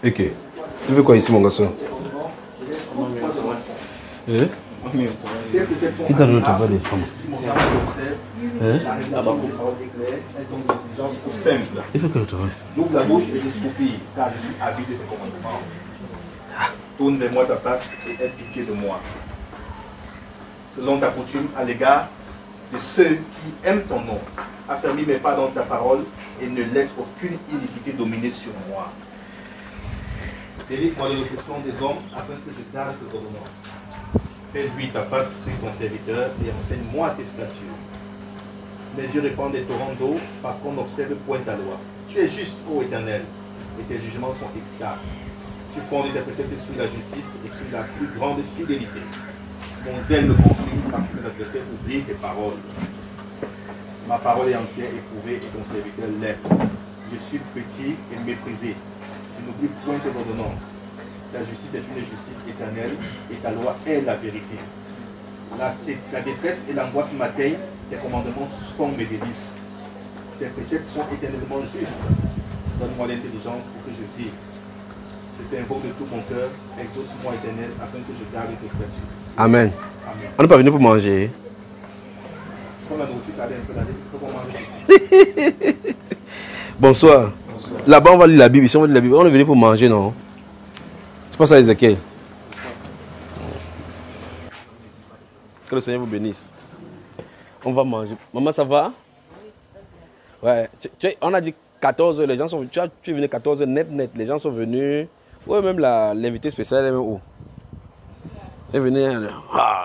Ok. Tu veux quoi ici, mon garçon? Qui t'a donné le travail des femmes? Il faut que le travail. J'ouvre la bouche et je soupire, car je suis habité de tes commandements. Tourne vers moi ta face et aie pitié de moi. Selon ta coutume à l'égard de ceux qui aiment ton nom, affermis mes pas dans ta parole et ne laisse aucune iniquité dominer sur moi. Délivre-moi de l'oppression des hommes afin que je garde tes ordonnances. Fais-lui ta face sur ton serviteur et enseigne-moi tes statuts. Mes yeux répandent des torrents d'eau parce qu'on n'observe point ta loi. Tu es juste, ô Éternel, et tes jugements sont équitables. Tu fondes tes préceptes sur la justice et sur la plus grande fidélité. Mon zèle me consume parce que mes adversaires oublient tes paroles. Ma parole est entière, éprouvée, et ton serviteur l'aime. Je suis petit et méprisé. Je n'oublie point tes ordonnances. La justice est une justice éternelle et ta loi est la vérité. La détresse et l'angoisse m'atteignent, tes commandements sont mes délices. Tes préceptes sont éternellement justes. Donne-moi l'intelligence pour que je vive. Je t'invoque de tout mon cœur, exauce-moi éternel, afin que je garde tes statuts. Amen. Amen. On n'est pas venu pour manger. Comme la nourriture t'allait un peu là, il faut qu'on mange ici. Bonsoir. Là-bas, on va lire la Bible. Ici, on va lire la Bible. On est venu pour manger, non? C'est pas ça, Ézéchiel. Que le Seigneur vous bénisse. On va manger. Maman, ça va? Ouais. On a dit 14h. Les gens sont venus. Tu es venu 14h net. Les gens sont venus. Ouais, même l'invité spécial est même où? Elle est venue.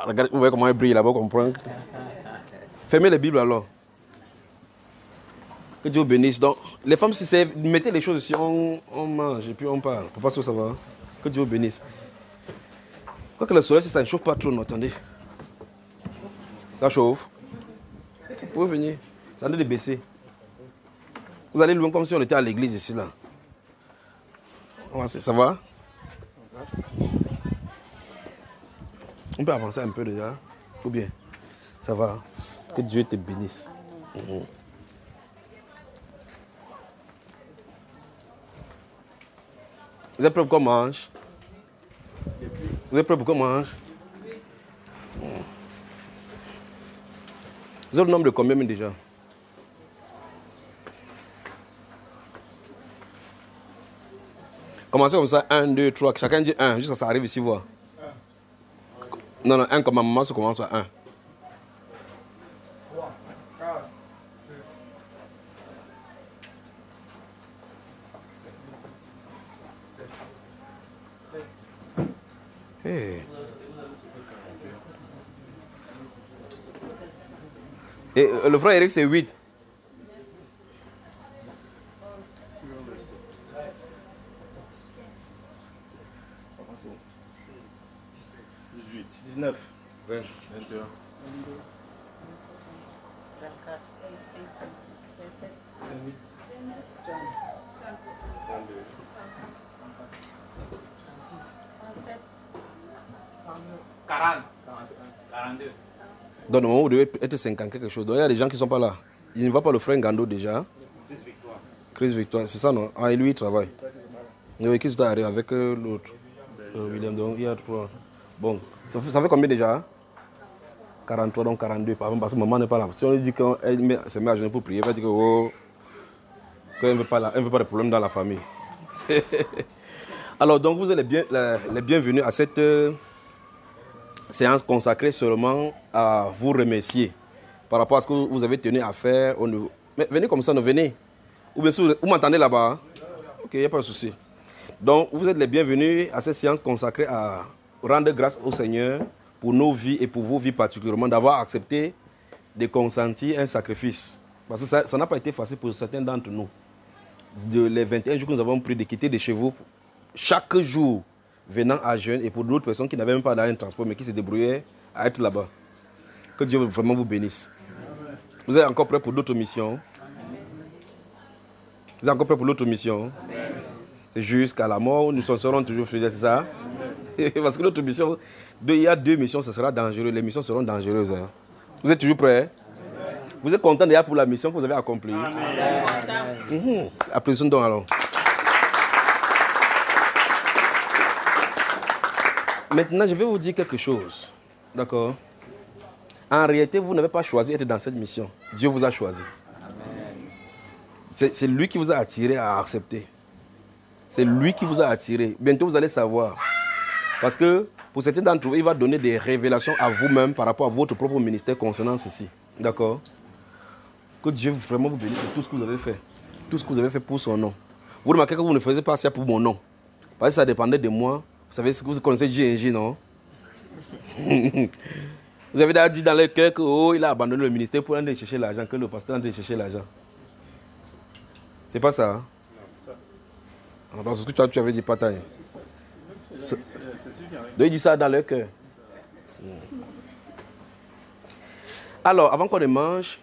Regardez, vous voyez comment elle brille là-bas, comprendre. Fermez les Bibles alors. Que Dieu vous bénisse. Donc, les femmes, si c'est. Mettez les choses ici, on mange et puis on parle. Papa, ça va? Que Dieu vous bénisse. Quoique le soleil, si ça ne chauffe pas trop, non, attendez. Ça chauffe. Vous pouvez venir. Ça doit baisser. Vous allez loin comme si on était à l'église ici, là. Ça va? On peut avancer un peu déjà. Ou bien? Ça va? Que Dieu te bénisse. Vous êtes prêts pour qu'on mange? Vous êtes prêts pour qu'on mange? Vous avez le nombre de combien déjà? Commencez comme ça, 1, 2, 3, chacun dit 1, jusqu'à ce que ça arrive ici, voir. Non, 1 comme ma maman, ça commence par 1. 3, 4, 5, 7. Hey. Et le frère Eric, c'est 8. Dix-huit, 19, 20, 21. 24, 25, 26, 27, 28, 32, 37, 40, 42. Dans le moment où vous devez être 50 quelque chose. Donc il y a des gens qui ne sont pas là. Il ne voit pas le frère Ngando déjà. Chris Victoire. Chris Victoire, c'est ça non? Ah, et lui il travaille. Oui, qui arrive avec l'autre? William, donc il y a 3. Bon, ça fait combien déjà? 43, donc 42. Par exemple, parce que maman n'est pas là. Si on lui dit qu'elle se met à genoux pour prier, elle va dire que oh, qu'elle ne veut pas de problème dans la famille. Alors, donc vous êtes les bienvenus à cette séance consacrée seulement à vous remercier par rapport à ce que vous avez tenu à faire au niveau. Mais venez comme ça, non, venez. Ou bien sûr, vous m'entendez là-bas? Ok, il n'y a pas de souci. Donc, vous êtes les bienvenus à cette séance consacrée à rendre grâce au Seigneur pour nos vies et pour vos vies particulièrement, d'avoir accepté de consentir un sacrifice. Parce que ça n'a pas été facile pour certains d'entre nous. Les 21 jours que nous avons pris de quitter de chez vous, chaque jour venant à jeûne, et pour d'autres personnes qui n'avaient même pas de transport, mais qui se débrouillaient à être là-bas. Que Dieu vraiment vous bénisse. Vous êtes encore prêts pour d'autres missions? Vous êtes encore prêts pour l'autre mission? C'est jusqu'à la mort, nous serons toujours fidèles, c'est ça? Parce que notre mission, il y a 2 missions, ce sera dangereux. Les missions seront dangereuses. Hein. Vous êtes toujours prêts? Vous êtes content déjà pour la mission que vous avez accomplie? Applaudissons donc alors. Maintenant, je vais vous dire quelque chose. D'accord? En réalité, vous n'avez pas choisi d'être dans cette mission. Dieu vous a choisi. C'est lui qui vous a attiré à accepter. C'est lui qui vous a attiré. Bientôt, vous allez savoir. Parce que pour certains d'entre vous, il va donner des révélations à vous-même par rapport à votre propre ministère concernant ceci. D'accord? Que Dieu vraiment vous bénisse pour tout ce que vous avez fait. Tout ce que vous avez fait pour son nom. Vous remarquez que vous ne faisiez pas ça pour mon nom. Parce que ça dépendait de moi. Vous savez ce que vous connaissez J&J, non? Vous avez déjà dit dans le cœur qu'il a abandonné le ministère pour aller chercher l'argent, que le pasteur allait chercher l'argent. C'est pas ça, hein? Alors, ce que toi, tu avais dit, pas taille. Donc, il dit ça dans le cœur. Alors, avant qu'on ne mange,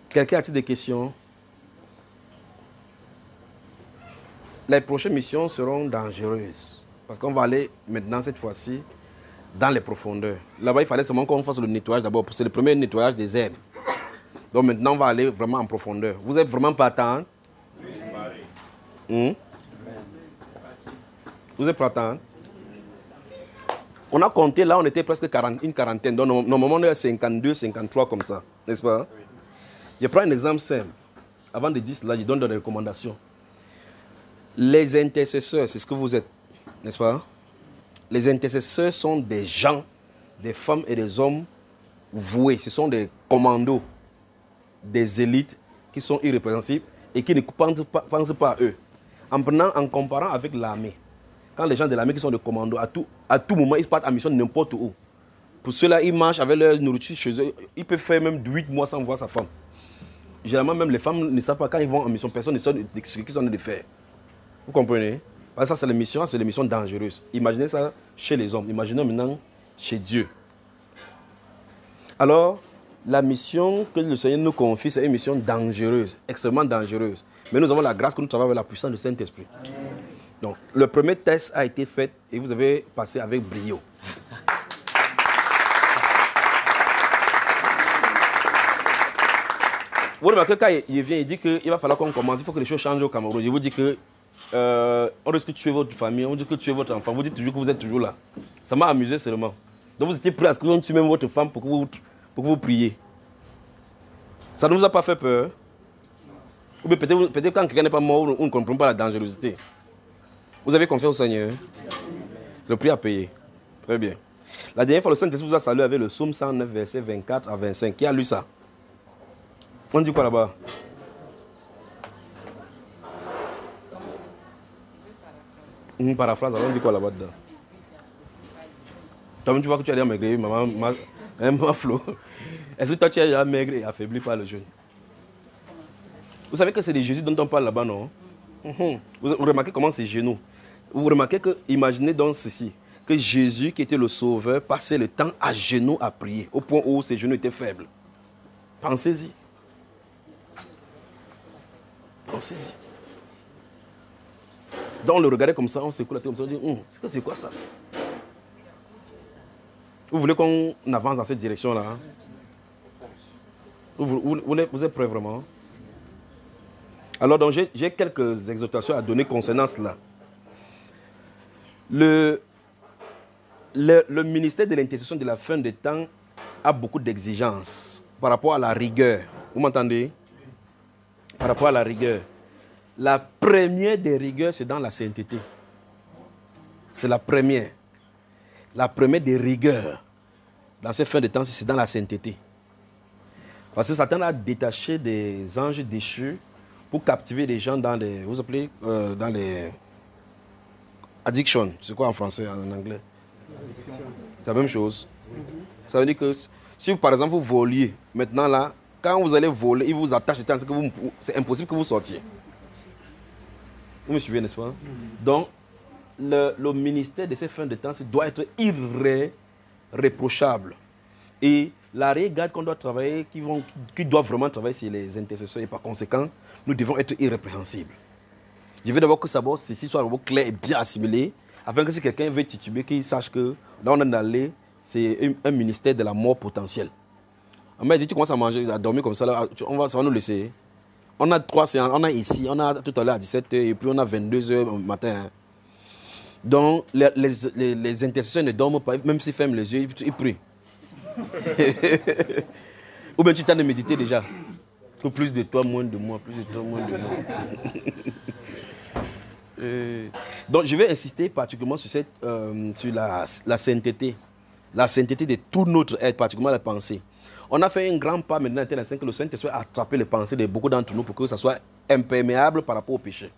quelqu'un a-t-il des questions? Les prochaines missions seront dangereuses. Parce qu'on va aller maintenant, cette fois-ci, dans les profondeurs. Là-bas, il fallait seulement qu'on fasse le nettoyage d'abord. C'est le premier nettoyage des herbes. Donc maintenant, on va aller vraiment en profondeur. Vous êtes vraiment partant? Oui. Vous êtes partant? On a compté, là, on était presque une quarantaine. Donc normalement, on est à 52, 53 comme ça. N'est-ce pas? Je prends un exemple simple. Avant de dire cela, je donne des recommandations. Les intercesseurs, c'est ce que vous êtes. N'est-ce pas? Les intercesseurs sont des gens, des femmes et des hommes voués. Ce sont des commandos, des élites qui sont irrépréhensibles et qui ne pensent pas à eux. En comparant avec l'armée, quand les gens de l'armée qui sont des commandos, à tout moment, ils partent en mission n'importe où. Pour ceux-là, ils marchent avec leur nourriture chez eux. Ils peuvent faire même 8 mois sans voir sa femme. Généralement, même les femmes ne savent pas quand ils vont en mission. Personne ne sait ce qu'ils sont en train de faire. Vous comprenez? Parce que ça, c'est les missions dangereuses. Imaginez ça chez les hommes. Imaginez maintenant chez Dieu. Alors, la mission que le Seigneur nous confie, c'est une mission dangereuse, extrêmement dangereuse. Mais nous avons la grâce que nous travaillons avec la puissance du Saint-Esprit. Donc, le premier test a été fait et vous avez passé avec brio. Vous remarquez quand il vient, il dit qu'il va falloir qu'on commence, il faut que les choses changent au Cameroun. Je vous dis que on risque de tuer votre famille, on dit que tuer votre enfant, vous dites toujours que vous êtes toujours là. Ça m'a amusé seulement. Donc vous étiez prêt à ce que vous tuiez même votre femme pour que vous priez. Ça ne vous a pas fait peur? Ou bien peut-être quand quelqu'un n'est pas mort, on ne comprend pas la dangerosité. Vous avez confiance au Seigneur? C'est le prix à payer. Très bien. La dernière fois, le Saint-Esprit vous a salué avec le psaume 109, verset 24 à 25. Qui a lu ça? On dit quoi là-bas? Une paraphrase, alors on dit quoi là-bas dedans? Toi-même, tu vois que tu as déjà maigri, maman Flo. Est-ce que toi, tu as déjà maigri et affaibli par le jeûne? Vous savez que c'est de Jésus dont on parle là-bas, non? Vous remarquez comment c'est genoux. Vous remarquez que, imaginez donc ceci, que Jésus, qui était le sauveur, passait le temps à genoux à prier, au point où ses genoux étaient faibles. Pensez-y. Pensez-y. Donc on le regardait comme ça, on secoue la tête comme ça, on dit, c'est quoi ça? Vous voulez qu'on avance dans cette direction-là? Hein? Vous êtes prêts vraiment? Alors donc j'ai quelques exhortations à donner concernant cela. Le ministère de l'intercession de la fin des temps a beaucoup d'exigences par rapport à la rigueur. Vous m'entendez? Par rapport à la rigueur. La première des rigueurs, c'est dans la sainteté. C'est la première. La première des rigueurs dans ces fins de temps, c'est dans la sainteté. Parce que Satan a détaché des anges déchus pour captiver les gens dans les... Vous appelez dans les... Addiction. C'est quoi en français, en anglais? C'est la même chose. Ça veut dire que si par exemple vous voliez, maintenant là, quand vous allez voler, ils vous attachent, c'est impossible que vous sortiez. Vous me suivez, n'est-ce pas? Donc, le ministère de ces fins de temps doit être irréprochable. Et la regarde qu'on doit travailler, qui doit vraiment travailler, c'est les intercesseurs. Et par conséquent, nous devons être irrépréhensibles. Je veux d'abord que ceci soit clair et bien assimilé, afin que si quelqu'un veut tituber, qu'il sache que là on est allé, c'est un ministère de la mort potentielle. On m'a dit, tu commences à manger, à dormir comme ça, là, ça va nous laisser. On a 3 séances, on a ici, on a tout à l'heure à 17h et puis on a 22h au matin. Hein. Donc, les intercesseurs ne dorment pas, même s'ils ferment les yeux, ils prient. Ou bien tu t'as de méditer déjà. Plus de toi, moins de moi, plus de toi, moins de moi. Donc, je vais insister particulièrement sur, sur la sainteté. La sainteté de tout notre être, particulièrement la pensée. On a fait un grand pas maintenant, que le Saint-Esprit a attrapé les pensées de beaucoup d'entre nous pour que ça soit imperméable par rapport au péché.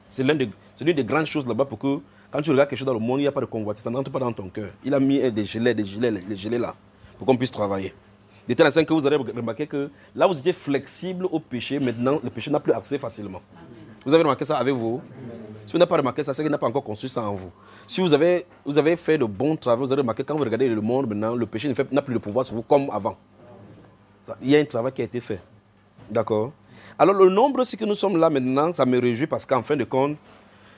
C'est l'une des grandes choses là-bas pour que, quand tu regardes quelque chose dans le monde, il n'y a pas de convoitise, ça n'entre pas dans ton cœur. Il a mis des gilets là, pour qu'on puisse travailler. De telle sorte que vous allez remarquer que là, vous étiez flexible au péché, maintenant, le péché n'a plus accès facilement. Vous avez remarqué ça avec vous? Si vous n'avez pas remarqué ça, c'est qu'il n'a pas encore construit ça en vous. Si vous avez fait de bons travaux, vous avez remarqué quand vous regardez le monde maintenant, le péché n'a plus de pouvoir sur vous comme avant. Il y a un travail qui a été fait. D'accord? Alors le nombre, c'est que nous sommes là maintenant, ça me réjouit parce qu'en fin de compte,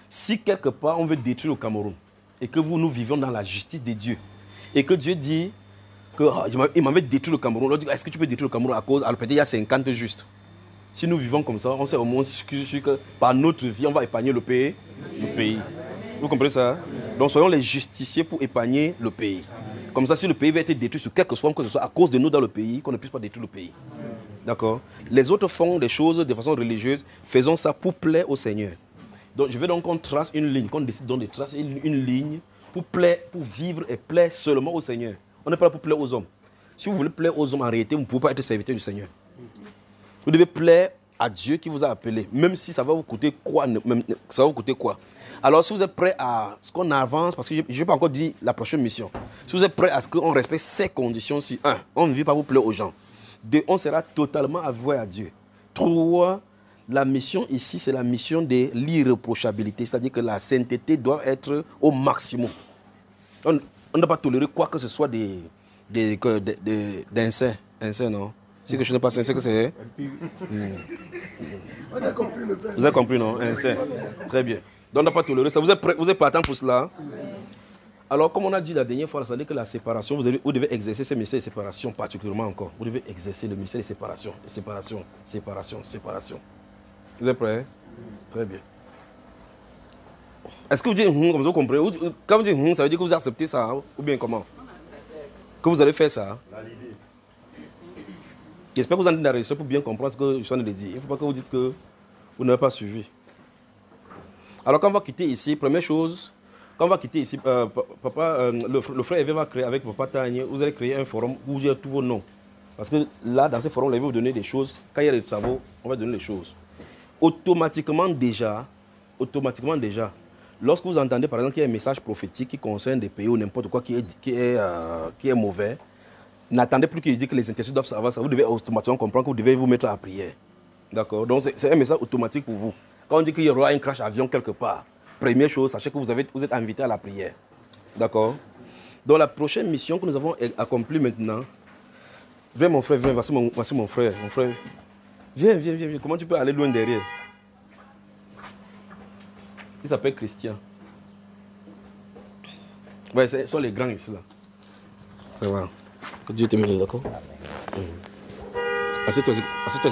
si quelque part on veut détruire le Cameroun et que nous vivons dans la justice de Dieu et que Dieu dit qu'il m'avait détruit le Cameroun, on dit est-ce que tu peux détruire le Cameroun à cause, alors peut-être il y a 50 justes. Si nous vivons comme ça, on sait au moins que par notre vie, on va épargner le pays. Vous comprenez ça? Donc soyons les justiciers pour épargner le pays. Comme ça, si le pays va être détruit sur quelque chose, que ce soit à cause de nous dans le pays, qu'on ne puisse pas détruire le pays. D'accord? Les autres font des choses de façon religieuse, faisons ça pour plaire au Seigneur. Donc je veux donc qu'on trace une ligne, qu'on décide donc de tracer une ligne pour vivre et plaire seulement au Seigneur. On n'est pas là pour plaire aux hommes. Si vous voulez plaire aux hommes, en réalité, vous ne pouvez pas être serviteur du Seigneur. Vous devez plaire à Dieu qui vous a appelé, même si ça va vous coûter quoi. Alors, si vous êtes prêt à ce qu'on avance, parce que je ne vais pas encore dire la prochaine mission. Si vous êtes prêt à ce qu'on respecte ces conditions-ci, 1, on ne vit pas pour plaire aux gens. 2, on sera totalement avoué à Dieu. 3, la mission ici, c'est la mission de l'irréprochabilité, c'est-à-dire que la sainteté doit être au maximum. On ne doit pas tolérer quoi que ce soit d'insains, non? Si que je n'ai pas sincère, que c'est... On a compris le père. Vous avez compris, non? Très bien. Donc, on n'a pas toléré ça. Vous êtes partant pour cela? Alors, comme on a dit la dernière fois, ça veut dire que la séparation, vous devez exercer ce mystère de séparation particulièrement encore. Vous devez exercer le mystère de séparation. Séparation. Vous êtes prêts? Très bien. Est-ce que vous dites comme vous comprenez? Quand vous dites ça veut dire que vous acceptez ça, ou bien comment? Que vous allez faire ça? J'espère que vous en êtes réussi pour bien comprendre ce que je suis en train de dire. Il ne faut pas que vous dites que vous n'avez pas suivi. Alors, quand on va quitter ici, première chose, le frère Hervé va créer avec papa Tanya, vous allez créer un forum où vous avez tous vos noms. Parce que là, dans ce forum, il va vous donner des choses. Quand il y a des travaux, on va donner des choses. Automatiquement déjà, lorsque vous entendez par exemple qu'il y a un message prophétique qui concerne des pays ou n'importe quoi qui est mauvais, n'attendez plus qu'il dise que les intercesseurs doivent savoir ça. Vous devez automatiquement comprendre que vous devez vous mettre à prière. D'accord? Donc c'est un message automatique pour vous. Quand on dit qu'il y aura un crash avion quelque part, première chose, sachez que vous êtes invité à la prière. D'accord? Donc la prochaine mission que nous avons accomplie maintenant, viens mon frère, viens, voici mon frère. Viens. Comment tu peux aller loin derrière? Il s'appelle Christian. Ouais, ce sont les grands ici là. Voilà. Que Dieu te mette d'accord. Assieds-toi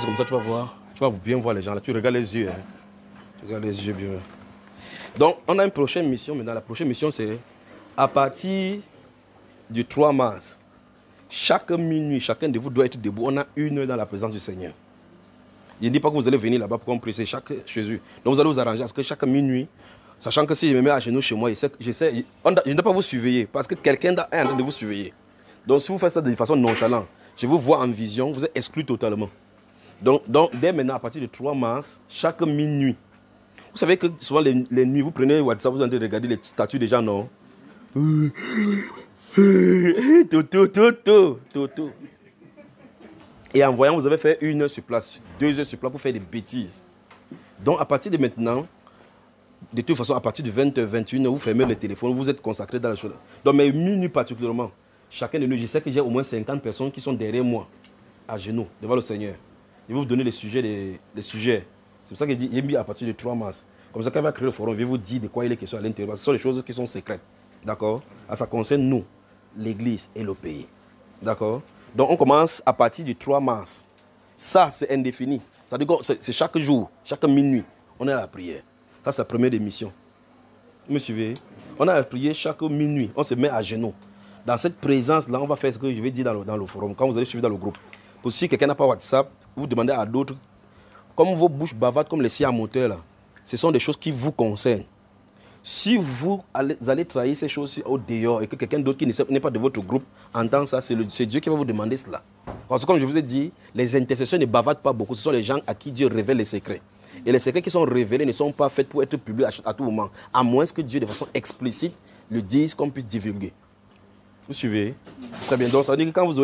comme ça, tu vas voir. Tu vas bien voir les gens là. Tu regardes les yeux. Hein. Tu regardes les yeux bien. Donc, on a une prochaine mission maintenant. La prochaine mission, c'est à partir du 3 mars. Chaque minuit, chacun de vous doit être debout. On a 1 heure dans la présence du Seigneur. Je ne dis pas que vous allez venir là-bas pour qu'on prie, c'est chez eux. Donc, vous allez vous arranger à ce que chaque minuit, sachant que si je me mets à genoux chez moi, je ne dois pas vous surveiller parce que quelqu'un est en train de vous surveiller. Donc, si vous faites ça de façon nonchalante, je vous vois en vision, vous êtes exclu totalement. Donc, dès maintenant, à partir du 3 mars, chaque minuit, vous savez que souvent les nuits, vous prenez WhatsApp, vous allez regarder les statuts des gens, non? Toto. Et en voyant, vous avez fait 1 heure sur place, 2 heures sur place pour faire des bêtises. Donc, à partir de maintenant, de toute façon, à partir de 20h, 21h, vous fermez le téléphone, vous êtes consacré dans la chose. Donc, mes minuit particulièrement, chacun de nous, je sais que j'ai au moins 50 personnes qui sont derrière moi, à genoux, devant le Seigneur. Je vais vous donner les sujets. C'est pour ça que j'ai mis à partir du 3 mars. Comme ça, quand il va créer le forum, je vais vous dire de quoi il est question à l'intérieur. Ce sont des choses qui sont secrètes. D'accord? Ça concerne nous, l'Église et le pays. D'accord? Donc on commence à partir du 3 mars. Ça, c'est indéfini. C'est-à-dire que c'est chaque jour, chaque minuit, on est à la prière. Ça, c'est la première émission. Vous me suivez? On a la prière chaque minuit. On se met à genoux. Dans cette présence-là, on va faire ce que je vais dire dans le forum, quand vous allez suivre dans le groupe. Pour si quelqu'un n'a pas WhatsApp, vous demandez à d'autres, comme vos bouches bavardent, comme les siens à moteur, là, ce sont des choses qui vous concernent. Si vous allez trahir ces choses au dehors et que quelqu'un d'autre qui n'est pas de votre groupe entend ça, c'est Dieu qui va vous demander cela. Parce que comme je vous ai dit, les intercesseurs ne bavardent pas beaucoup. Ce sont les gens à qui Dieu révèle les secrets. Et les secrets qui sont révélés ne sont pas faits pour être publiés à tout moment. À moins que Dieu, de façon explicite, le dise qu'on puisse divulguer. Vous suivez? Très bien. Donc ça veut dire que quand vous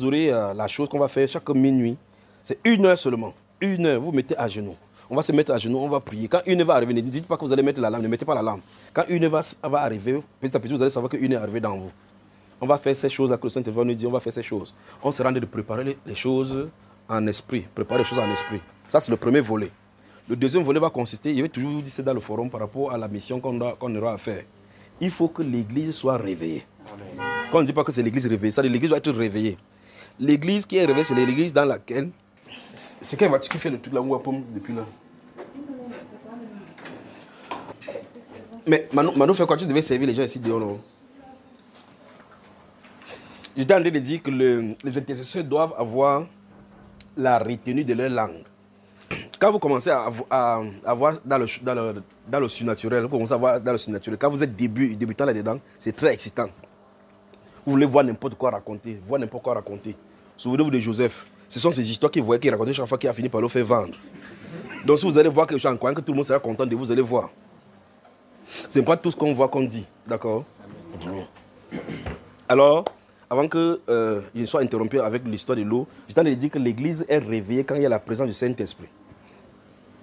aurez la chose qu'on va faire chaque minuit, c'est 1 heure seulement. 1 heure, vous vous mettez à genoux. On va se mettre à genoux, on va prier. Quand 1 heure va arriver, ne dites pas que vous allez mettre la lampe, ne mettez pas la lampe. Quand 1 heure va arriver, petit à petit, vous allez savoir que 1 heure est arrivée dans vous. On va faire ces choses-là que le Saint-Esprit va nous dire, on va faire ces choses. On se rend de préparer les choses en esprit. Préparer les choses en esprit. Ça, c'est le premier volet. Le deuxième volet va consister, je vais toujours vous dire ça dans le forum par rapport à la mission qu'on aura à faire. Il faut que l'église soit réveillée. Quand on ne dit pas que c'est l'église réveillée, ça, l'église doit être réveillée. L'église qui est réveillée, c'est l'église dans laquelle... C'est quelle voiture qui fait le truc là où on pomme depuis là? Mais Manu fait quoi? Tu devais servir les gens ici dehors, non? J'étais en train de dire que les intercesseurs doivent avoir la retenue de leur langue. Quand vous commencez à voir dans le surnaturel, vous commencez à voir dans le surnaturel, quand vous êtes débutant là-dedans, c'est très excitant. Vous voulez voir n'importe quoi raconter, Souvenez-vous de Joseph. Ce sont ces histoires qu'il racontait chaque fois qu'il a fini par le faire vendre. Donc si vous allez voir quelque chose en croyant que tout le monde sera content de vous, vous allez voir. Ce n'est pas tout ce qu'on voit qu'on dit, d'accord? Alors, avant que je ne sois interrompu avec l'histoire de l'eau, je t'en ai dit que l'église est réveillée quand il y a la présence du Saint-Esprit.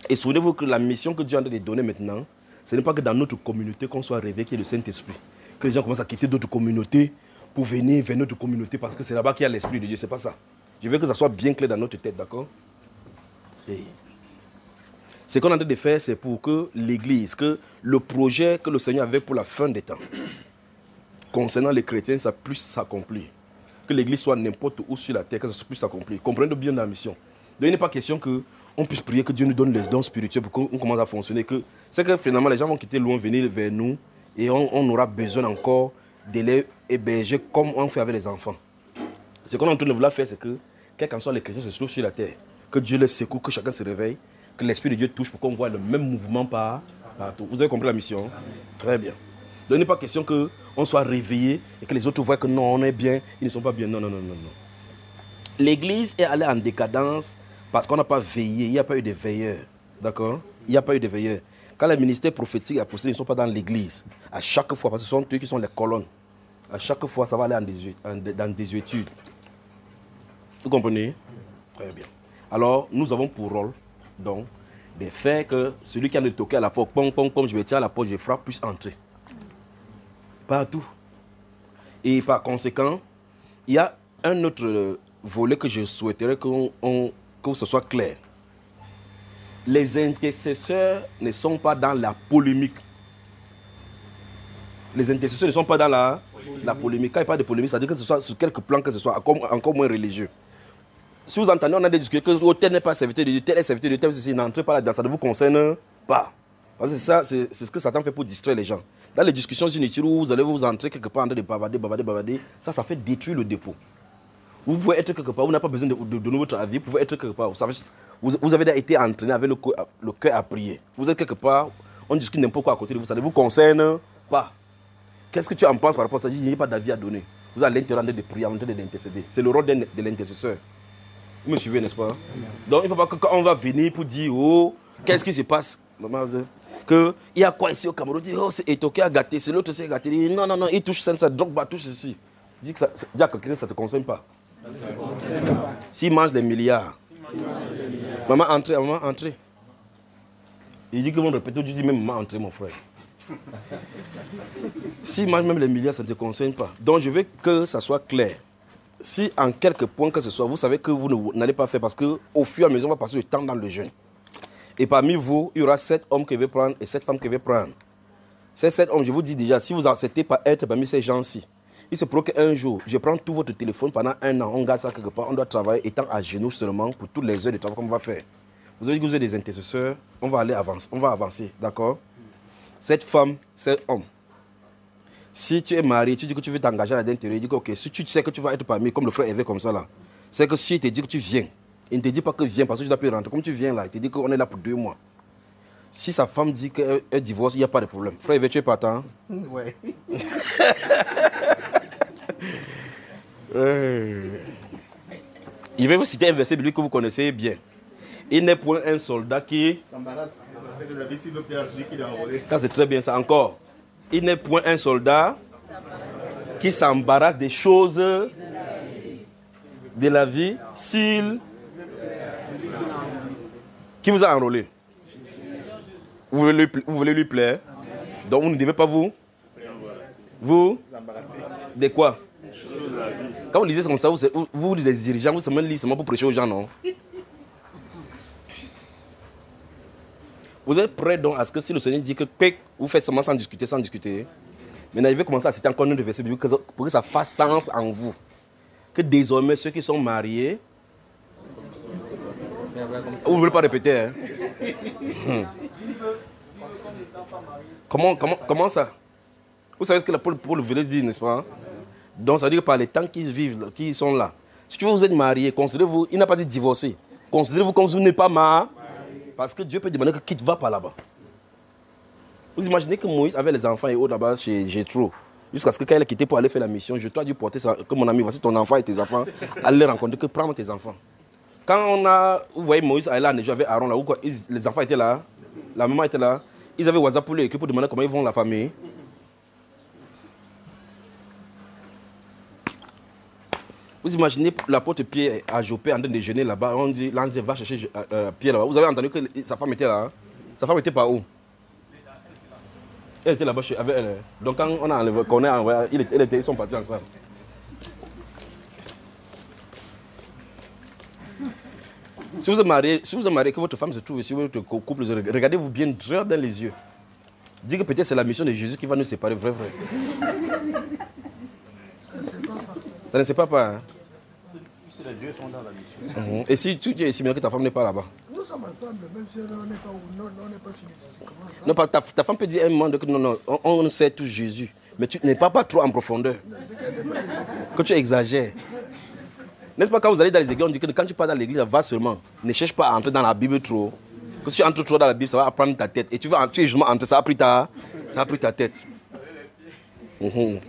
Et souvenez-vous que la mission que Dieu est en train de donner maintenant, ce n'est pas que dans notre communauté qu'on soit réveillé qu'il y ait le Saint-Esprit. Que les gens commencent à quitter d'autres communautés pour venir vers notre communauté parce que c'est là-bas qu'il y a l'Esprit de Dieu. Ce n'est pas ça. Je veux que ça soit bien clair dans notre tête, d'accord? Ce qu'on est en train de faire, c'est pour que l'Église, que le projet que le Seigneur avait pour la fin des temps, concernant les chrétiens, ça puisse s'accomplir. Que l'Église soit n'importe où sur la terre, que ça puisse s'accomplir. Comprenez bien la mission. Donc il n'est pas question qu'on puisse prier que Dieu nous donne les dons spirituels pour qu'on commence à fonctionner. C'est que finalement, les gens vont quitter loin, venir vers nous, et on aura besoin encore de les héberger comme on fait avec les enfants. Ce qu'on est en train de vouloir faire, c'est que, quels qu'en soient les chrétiens se trouvent sur la terre, que Dieu les secoue, que chacun se réveille, que l'Esprit de Dieu touche pour qu'on voit le même mouvement partout. Vous avez compris la mission? Très bien. Donc il n'est pas question qu'on soit réveillé et que les autres voient que non, on est bien, ils ne sont pas bien. Non. L'église est allée en décadence parce qu'on n'a pas veillé, il n'y a pas eu de veilleurs. D'accord? Il n'y a pas eu de veilleurs. Quand les ministères prophétiques et apostoliques ne sont pas dans l'église, à chaque fois, parce que ce sont eux qui sont les colonnes, à chaque fois, ça va aller dans des études. Vous comprenez? Très bien. Alors, nous avons pour rôle, donc, de faire que celui qui a de toquer à la porte, comme je vais tirer à la porte, je frappe, puisse entrer. Partout. Et par conséquent, il y a un autre volet que je souhaiterais que ce soit clair. Les intercesseurs ne sont pas dans la polémique. Les intercesseurs ne sont pas dans la polémique. Quand il parle de polémique, ça veut dire que ce soit sur quelque plan que ce soit, encore moins religieux. Si vous entendez, on a des discussions que tel n'est pas serviteur de Dieu, tel est serviteur de Dieu, tel ceci, n'entrez pas là-dedans, ça ne vous concerne pas. Parce que ça, c'est ce que Satan fait pour distraire les gens. Dans les discussions inutiles où vous allez vous entrer quelque part en train de bavarder, ça fait détruire le dépôt. Vous pouvez être quelque part, vous n'avez pas besoin de donner votre avis, vous pouvez être quelque part. Vous avez été entraîné avec le cœur à prier. Vous êtes quelque part, on discute n'importe quoi à côté de vous, ça ne vous concerne pas. Qu'est-ce que tu en penses par rapport à ça? Il n'y a pas d'avis à donner. Vous êtes à l'intérieur de prier, en train d'intercéder. C'est le rôle de l'intercesseur. Vous me suivez, n'est-ce pas? Donc il ne faut pas que quand on va venir pour dire, oh, qu'est-ce qui se passe? Il y a quoi ici au Cameroun? Oh, c'est Eto'o qui a gâté, c'est l'autre qui a gâté. Non, il touche ça, Drogba touche ceci. Dis à quelqu'un que ça ne te concerne pas. S'il mange des milliards, maman, entrez. Il dit que vous répétez, je dis même maman, entrez, mon frère. S'il mange même les milliards, ça ne te concerne pas. Donc je veux que ça soit clair. Si en quelques points que ce soit, vous savez que vous n'allez pas faire parce qu'au fur et à mesure, on va passer le temps dans le jeûne. Et parmi vous, il y aura 7 hommes que je vais prendre et 7 femmes que je vais prendre. Ces 7 hommes, je vous dis déjà, si vous acceptez pas être parmi ces gens-ci, Il se pourrait qu'un jour, je prends tout votre téléphone pendant 1 an, on garde ça quelque part, on doit travailler étant à genoux seulement pour toutes les heures de travail qu'on va faire. Vous avez dit que vous êtes des intercesseurs, on va avancer, d'accord? Cette femme, cet homme, si tu es marié, tu dis que tu veux t'engager à l'intérieur, il dit que ok, si tu sais que tu vas être parmi, comme le frère Hervé comme ça là, c'est que si il te dit que tu viens, il ne te dit pas que viens parce que tu dois plus rentrer, comme tu viens là, il te dit qu'on est là pour 2 mois. Si sa femme dit qu'elle divorce, il n'y a pas de problème. Frère Hervé, tu es partant? Ouais. Je vais vous citer un verset biblique que vous connaissez bien. Il n'est point un soldat qui... Ça c'est très bien ça. Encore. Il n'est point un soldat qui s'embarrasse des choses de la vie s'il... Qui vous a enrôlé? Vous voulez lui plaire? Donc vous ne devez pas vous de quoi? Quand vous lisez comme ça, vous les dirigeants, vous seulement lisez seulement pour prêcher aux gens, non? Vous êtes prêts donc à ce que si le Seigneur dit que vous faites seulement sans discuter, maintenant il veut commencer à citer encore un autre verset pour que ça fasse sens en vous. Que désormais ceux qui sont mariés, vous ne voulez pas répéter, hein? Comment ça? Vous savez ce que Paul voulait dire, n'est-ce pas? Donc ça veut dire que par les temps qu'ils vivent, qu'ils sont là, si vous êtes marié, considérez-vous, il n'a pas dit divorcer, considérez-vous comme si vous n'êtes pas marié, parce que Dieu peut demander que quitte, va par là-bas. Vous imaginez que Moïse avait les enfants et autres là-bas chez Jétro, jusqu'à ce que quand il a quitté pour aller faire la mission, Jétro a dû porter ça, que mon ami, voici ton enfant et tes enfants, allez les rencontrer, que prends tes enfants. Quand vous voyez Moïse aller là, avec Aaron, là, où les enfants étaient là, la maman était là, ils avaient WhatsApp pour l'équipe pour demander comment ils vont la famille. Vous imaginez l'apôtre Pierre à Jopé en train de déjeuner là-bas, on dit, l'ange va chercher Pierre là-bas. Vous avez entendu que sa femme était là, hein? Sa femme était par où? Elle était là-bas avec elle. Donc quand on a enlevé, ils sont partis ensemble. Si vous êtes marié, que votre femme se trouve ici, votre couple, regardez-vous bien droit dans les yeux. Dites que peut-être c'est la mission de Jésus qui va nous séparer, vrai. Ça ne se passe pas. Hein? Si les deux sont dans la mission. Et si tu es ici, mais que ta femme n'est pas là-bas? Nous sommes ensemble, même si on n'est pas fini. Non, ta femme peut dire un moment que non, on sait tout Jésus. Mais tu n'es pas trop en profondeur. Que tu exagères. N'est-ce pas quand vous allez dans les églises, on dit que quand tu pars dans l'église, va seulement. Ne cherche pas à entrer dans la Bible trop. Parce que si tu entres trop dans la Bible, ça va prendre ta tête. Et tu es justement entrer, ça a pris ta tête. On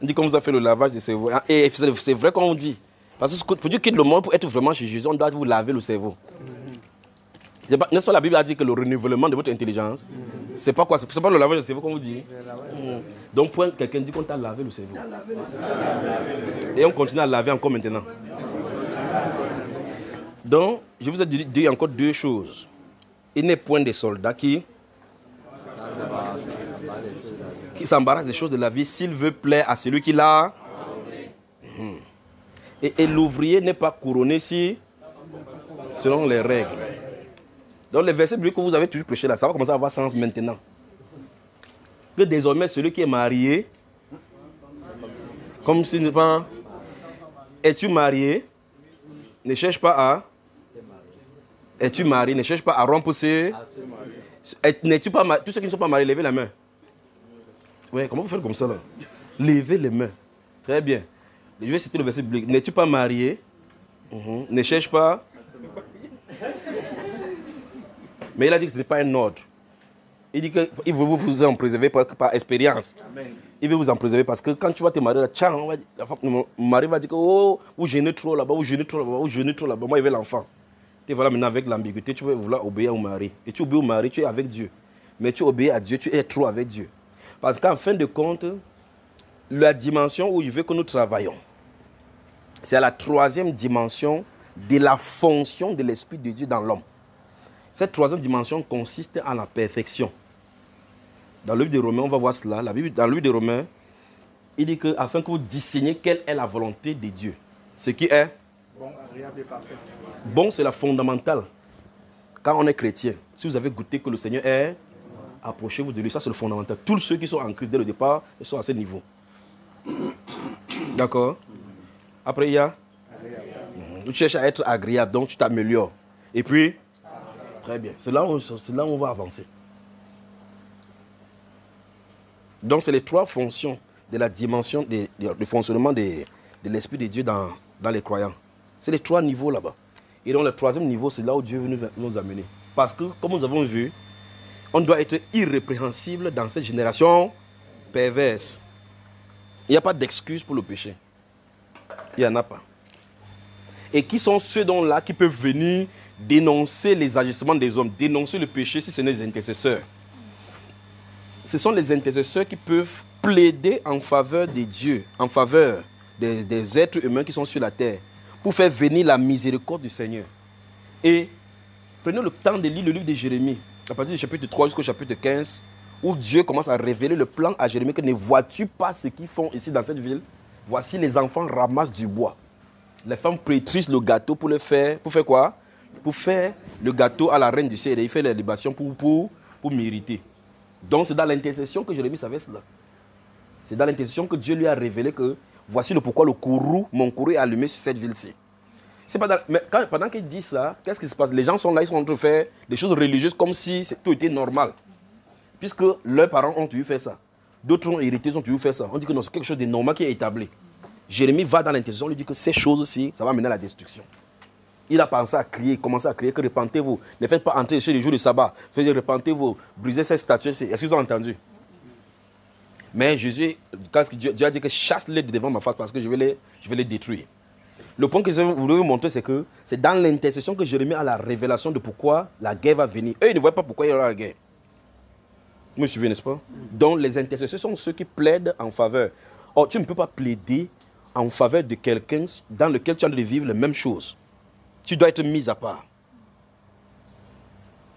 dit qu'on vous a fait le lavage de cerveau. Et c'est vrai qu'on dit. Parce que pour Dieu quitte le monde, pour être vraiment chez Jésus, on doit vous laver le cerveau. N'est-ce pas la Bible a dit que le renouvellement de votre intelligence, c'est pas quoi? C'est pas le lavage de cerveau qu'on vous dit. Donc quelqu'un dit qu'on t'a lavé le cerveau. Et on continue à laver encore maintenant. Donc, je vous ai dit encore 2 choses. Il n'est point des soldats qui s'embarrassent des choses de la vie s'il veut plaire à celui qui l'a. Et l'ouvrier n'est pas couronné selon les règles. Donc les versets bibliques que vous avez toujours prêché là, ça va commencer à avoir sens maintenant. Que désormais celui qui est marié, comme s'il n'est pas... Es-tu marié? Ne cherche pas à... Es-tu marié? Ne cherche pas à rompre ses... N'es-tu pas marié? Tous ceux qui ne sont pas mariés, levez la main. Oui, comment vous faites comme ça là? Levez les mains. Très bien. Je vais citer le verset biblique. N'es-tu pas marié? Ne cherche pas. Mais il a dit que ce n'est pas un ordre. Il dit qu'il veut vous en préserver par expérience. Amen. Il veut vous en préserver parce que quand tu vas te marier, mon mari va dire que oh, vous gênez trop là-bas, vous gênez trop là-bas, vous gênez trop là-bas. Moi, il veut l'enfant. Et voilà, maintenant avec l'ambiguïté, tu vas vouloir obéir au mari. Et tu obéis au mari, tu es avec Dieu. Mais tu obéis à Dieu, tu es trop avec Dieu. Parce qu'en fin de compte, la dimension où il veut que nous travaillons, c'est à la 3e dimension de la fonction de l'Esprit de Dieu dans l'homme. Cette 3e dimension consiste en la perfection. Dans le livre de Romains, on va voir cela. Dans le livre de Romains, il dit que afin que vous discerniez quelle est la volonté de Dieu. Ce qui est bon, agréable et parfait. Bon, c'est la fondamentale. Quand on est chrétien, si vous avez goûté que le Seigneur est, approchez-vous de lui. Ça, c'est le fondamental. Tous ceux qui sont en Christ dès le départ, ils sont à ce niveau. D'accord. Après, il y a tu cherches à être agréable, donc tu t'améliores. Et puis, très bien. C'est là où on va avancer. Donc, c'est les trois fonctions de la dimension, du fonctionnement de l'Esprit de Dieu dans les croyants. C'est les trois niveaux là-bas. Et donc, le troisième niveau, c'est là où Dieu veut nous amener. Parce que, comme nous avons vu, on doit être irrépréhensible dans cette génération perverse. Il n'y a pas d'excuse pour le péché. Il n'y en a pas. Et qui sont ceux là qui peuvent venir dénoncer les agissements des hommes, dénoncer le péché si ce n'est les intercesseurs. Ce sont les intercesseurs qui peuvent plaider en faveur de Dieu, en faveur des êtres humains qui sont sur la terre, pour faire venir la miséricorde du Seigneur. Et prenez le temps de lire le livre de Jérémie, à partir du chapitre 3 jusqu'au chapitre 15, où Dieu commence à révéler le plan à Jérémie que ne vois-tu pas ce qu'ils font ici dans cette ville? Voici les enfants ramassent du bois. Les femmes pétrissent le gâteau pour le faire. Pour faire quoi? Pour faire le gâteau à la reine du ciel. Et il fait les libations pour mériter. Donc c'est dans l'intercession que Jérémie savait cela. C'est dans l'intercession que Dieu lui a révélé que voici le pourquoi mon courroux est allumé sur cette ville-ci. Mais pendant qu'il dit ça, qu'est-ce qui se passe? Les gens sont là, ils sont en train de faire des choses religieuses comme si tout était normal. Puisque leurs parents ont toujours fait ça. D'autres ont hérité, ils ont toujours fait ça. On dit que non, c'est quelque chose de normal qui est établi. Jérémie va dans l'intercession, lui dit que ces choses-ci, ça va mener à la destruction. Il a pensé à crier, commencé à crier que repentez-vous. Ne faites pas entrer sur les jours du sabbat. Faites repentez-vous, brisez cette statue. Est-ce qu'ils ont entendu? Mais Jésus, quand Dieu a dit que chasse-les de devant ma face parce que je vais les détruire. Le point que je voulais vous montrer, c'est que c'est dans l'intercession que Jérémie a la révélation de pourquoi la guerre va venir. Eux, ils ne voient pas pourquoi il y aura la guerre. Vous me suivez, n'est-ce pas? Donc les intercesseurs sont ceux qui plaident en faveur. Or, tu ne peux pas plaider en faveur de quelqu'un dans lequel tu as de vivre les mêmes choses. Tu dois être mis à part.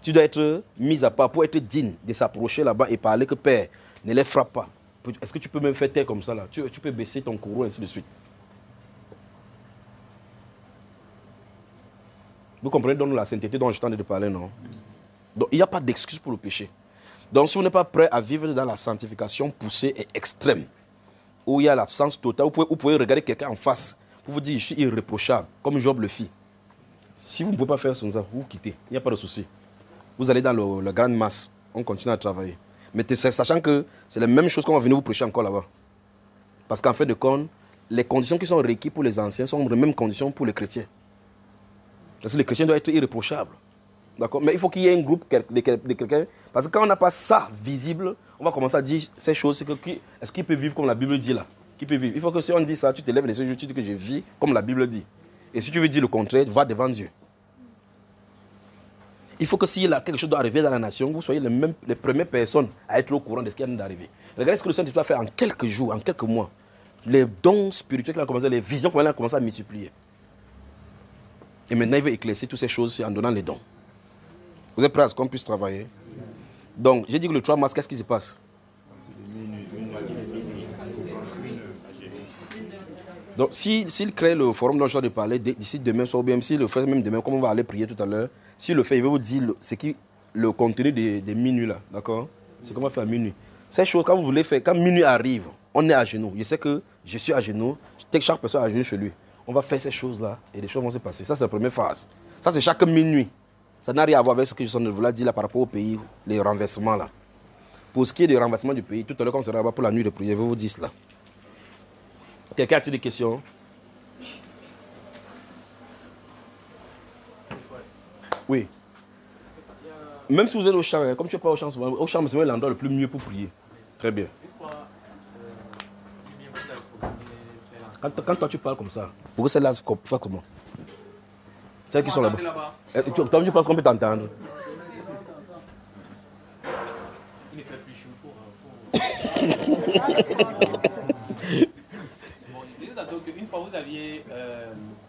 Tu dois être mis à part pour être digne de s'approcher là-bas et parler que Père, ne les frappe pas. Est-ce que tu peux même faire taire comme ça là? Tu peux baisser ton courroux, ainsi de suite. Vous comprenez donc la sainteté dont je t'en ai de parler, non? Donc il n'y a pas d'excuse pour le péché. Donc si vous n'êtes pas prêt à vivre dans la sanctification poussée et extrême, où il y a l'absence totale, vous pouvez regarder quelqu'un en face pour vous dire je suis irréprochable, comme Job le fit. Si vous ne pouvez pas faire ça, vous quittez, il n'y a pas de souci. Vous allez dans la grande masse, on continue à travailler. Mais sachant que c'est la même chose qu'on va venir vous prêcher encore là-bas. Parce qu'en fait de compte, les conditions qui sont requises pour les anciens sont les mêmes conditions pour les chrétiens. Parce que les chrétiens doivent être irréprochables. D'accord? Mais il faut qu'il y ait un groupe de quelqu'un. Parce que quand on n'a pas ça visible, on va commencer à dire ces choses. Est-ce qu'il peut vivre comme la Bible dit là? Qui peut vivre? Il faut que si on dit ça, tu te lèves les yeux, tu dis que je vis comme la Bible dit. Et si tu veux dire le contraire, va devant Dieu. Il faut que s'il y a quelque chose doit arriver dans la nation, vous soyez les premières personnes à être au courant de ce qui vient d'arriver. Regardez ce que le Saint-Esprit a fait en quelques jours, en quelques mois. Les dons spirituels qu'il a commencé, les visions qu'il a commencé à multiplier. Et maintenant, il veut éclaircir toutes ces choses en donnant les dons. Vous êtes prêts à ce qu'on puisse travailler? Donc, j'ai dit que le 3 mars, qu'est-ce qui se passe? Donc, s'il crée le forum dont je viens de parler d'ici demain soir, ou bien s'il le fait même demain, comme on va aller prier tout à l'heure, s'il le fait, il va vous dire le contenu des minuit là, d'accord? C'est comment faire à minuit. Ces choses, quand vous voulez faire, quand minuit arrive, on est à genoux. Je sais que je suis à genoux, chaque personne est à genoux chez lui. On va faire ces choses-là et les choses vont se passer. Ça, c'est la première phase. Ça, c'est chaque minuit. Ça n'a rien à voir avec ce que je suis en train de vous dire là par rapport au pays, les renversements là. Pour ce qui est des renversements du pays, tout à l'heure, quand on sera là-bas pour la nuit de prière, je vais vous dire cela. Quelqu'un a-t-il des questions? Oui. Même si vous êtes au champ, comme tu n'es pas au champ souvent, au champ, c'est l'endroit le plus mieux pour prier. Très bien. Quand toi tu parles comme ça, pour que celle-là fasse comment? Celles qui sont là-bas. Toi, tu penses qu'on peut t'entendre? Il ne fait plus chaud pour... Bon, je disais tantôt qu'une fois vous aviez...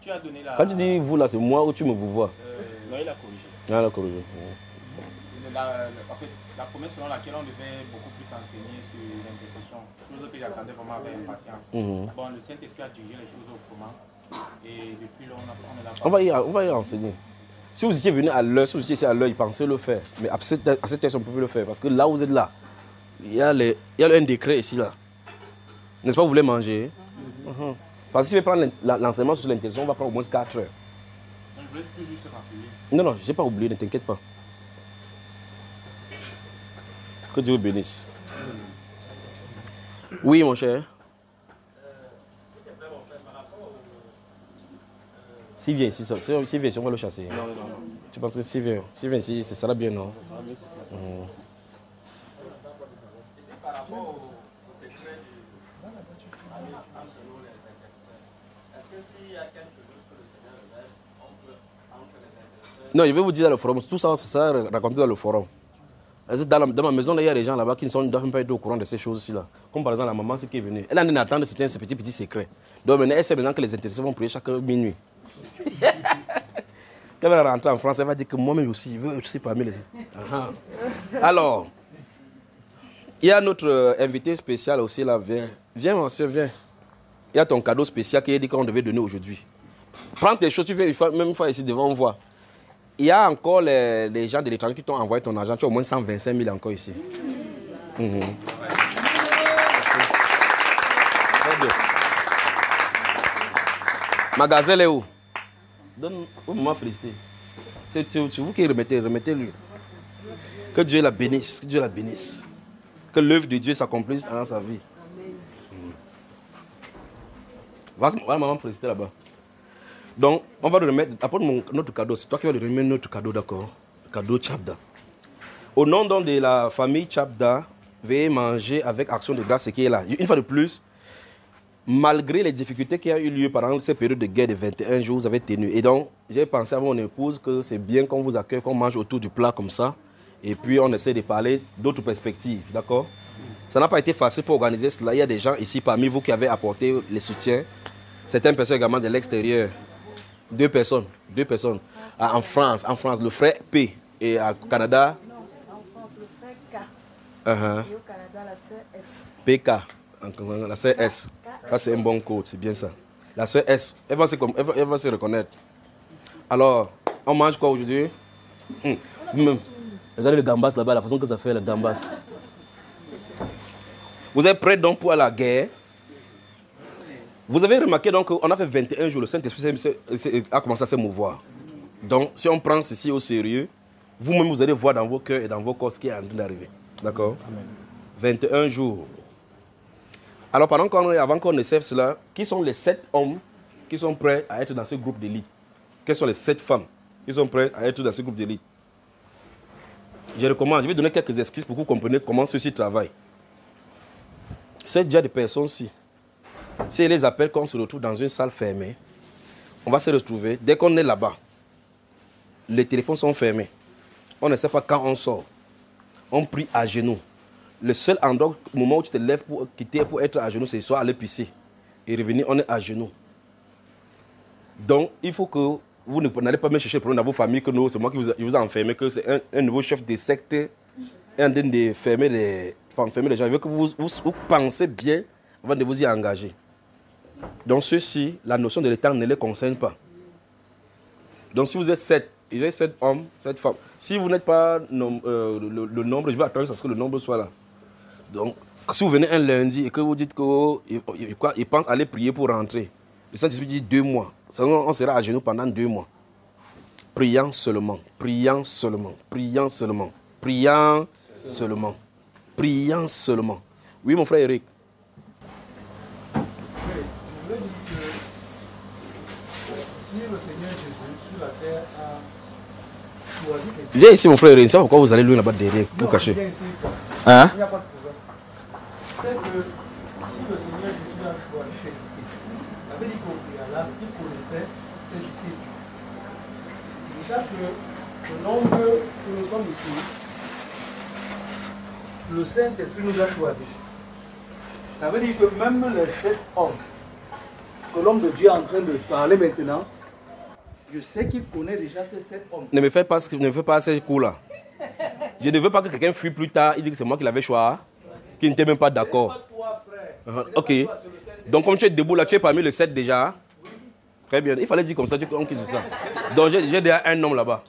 tu as donné la... Quand tu dis vous là, c'est moi ou tu me vous vois? Non, il a corrigé. Ah, il a corrigé. En fait, la promesse selon laquelle on devait beaucoup plus enseigner sur l'intercession, chose que j'attendais vraiment avec impatience. Bon, le Saint-Esprit a dirigé les choses autrement. Et depuis là, on est là. On va y enseigner. Si vous étiez venu à l'heure, si vous étiez ici à l'heure, ils pensaient le faire. Mais à cette heure, on ne peut plus le faire. Parce que là où vous êtes là, il y a un décret ici, là. N'est-ce pas, vous voulez manger? Parce que si tu veux prendre l'enseignement sur l'intention, on va prendre au moins 4 heures. Je voulais plus juste rappeler. Non, non, je n'ai pas oublié, ne t'inquiète pas. Que Dieu vous bénisse. Oui, mon cher. S'il vient ici, s'il vient ici, on va le chasser. Non, non, non. Tu penses que s'il vient ici, ce sera bien, non? Ça sera mieux, c'est ça. Par rapport au secret entre nous les intercesseurs, est-ce que s'il y a quelque chose que le Seigneur révèle, on peut entre les intercesseurs? Non, je vais vous dire dans le forum, tout ça, c'est ça raconté dans le forum. Dans ma maison, il y a des gens là-bas qui ne doivent même pas être au courant de ces choses-ci là. Comme par exemple la maman qui est venue. Elle a en attente de certains petits secrets. Donc maintenant, elle sait maintenant que les intercesseurs vont prier chaque minuit. Quand elle va rentrer en France, elle va dire que moi-même aussi, je veux aussi parmi les... Alors, il y a notre invité spécial aussi là. Viens, mon soeur, viens. Il y a ton cadeau spécial qui a dit qu'on devait donner aujourd'hui. Prends tes choses, tu fais même une fois ici devant, on voit. Il y a encore les gens de l'étranger qui t'ont envoyé ton argent. Tu as au moins 125 000 encore ici. Très bien. Magasin est où? Donne au moment félicité. C'est vous qui remettez-lui. Que Dieu la bénisse. Que Dieu la bénisse. Que l'œuvre de Dieu s'accomplisse dans sa vie. Voilà maman félicité là-bas. Donc, on va le remettre, apporte notre cadeau, c'est toi qui vas le remettre notre cadeau, d'accord? Le cadeau Tchabda. Au nom donc de la famille Tchabda, veuillez manger avec action de grâce ce qui est là. Une fois de plus, malgré les difficultés qui ont eu lieu pendant cette période de guerre de 21 jours, vous avez tenu. Et donc, j'ai pensé à mon épouse que c'est bien qu'on vous accueille, qu'on mange autour du plat comme ça. Et puis, on essaie de parler d'autres perspectives, d'accord? Ça n'a pas été facile pour organiser cela. Il y a des gens ici parmi vous qui avaient apporté les soutiens. Certaines personnes également de l'extérieur. Deux personnes. En France, le frère P. Et au Canada? Non, en France, le frère K. Et au Canada, la sœur S. PK. La sœur S. Ça, c'est un bon code, c'est bien ça. La sœur S. Elle va se reconnaître. Alors, on mange quoi aujourd'hui? Regardez le gambas là-bas, la façon que ça fait le gambas. Vous êtes prêts donc pour la guerre? Vous avez remarqué donc qu'on a fait 21 jours, le Saint-Esprit a commencé à se mouvoir. Donc, si on prend ceci au sérieux, vous-même vous allez voir dans vos cœurs et dans vos corps ce qui est en train d'arriver. D'accord? 21 jours. Alors, avant qu'on ne serve cela, qui sont les 7 hommes qui sont prêts à être dans ce groupe d'élite? Quelles sont les 7 femmes qui sont prêtes à être dans ce groupe d'élite? Je vais donner quelques excuses pour que vous compreniez comment ceci travaille. C'est déjà des personnes-ci. Si elle les appelle, quand on se retrouve dans une salle fermée, on va se retrouver. Dès qu'on est là-bas, les téléphones sont fermés. On ne sait pas quand on sort. On prie à genoux. Le seul moment où tu te lèves pour quitter, pour être à genoux, c'est soit aller pisser. Et revenir, on est à genoux. Donc, il faut que vous n'allez pas me chercher le problème dans vos familles, que c'est moi qui vous ai enfermé, que c'est un nouveau chef de secte, un de fermer les gens. Il veut que vous pensez bien avant de vous y engager. Donc ceux-ci, la notion de l'état ne les concerne pas. Donc si vous êtes 7, il y a 7 hommes, 7 femmes. Si vous n'êtes pas le nombre, je vais attendre à ce que le nombre soit là. Donc si vous venez un lundi et que vous dites qu'il pense aller prier pour rentrer, le Saint-Esprit dit 2 mois. On sera à genoux pendant 2 mois. Priant seulement, priant seulement, priant seulement, priant seulement, priant seulement. Oui mon frère Eric. Le Seigneur Jésus sur la terre a choisi cette... Viens ici mon frère, c'est pourquoi vous allez loin là-bas derrière, vous cachez. Hein? Il n'y a pas de problème. C'est que si le Seigneur Jésus a choisi ses disciples, ça veut dire qu'au préalable, il connaissait ses disciples. Déjà que le nombre que nous sommes ici, le Saint-Esprit nous a choisis. Ça veut dire que même les 7 hommes que l'homme de Dieu est en train de parler maintenant, je sais qu'il connaît déjà ces 7 hommes. Ne me fais pas ces coups-là. Je ne veux pas que quelqu'un fuit plus tard, il dit que c'est moi qui l'avais choisi, qui n'était même pas d'accord. Ok. Donc comme tu es debout là, tu es parmi les 7 déjà. Très bien. Il fallait dire comme ça, tu dis ça. Donc j'ai déjà un homme là-bas.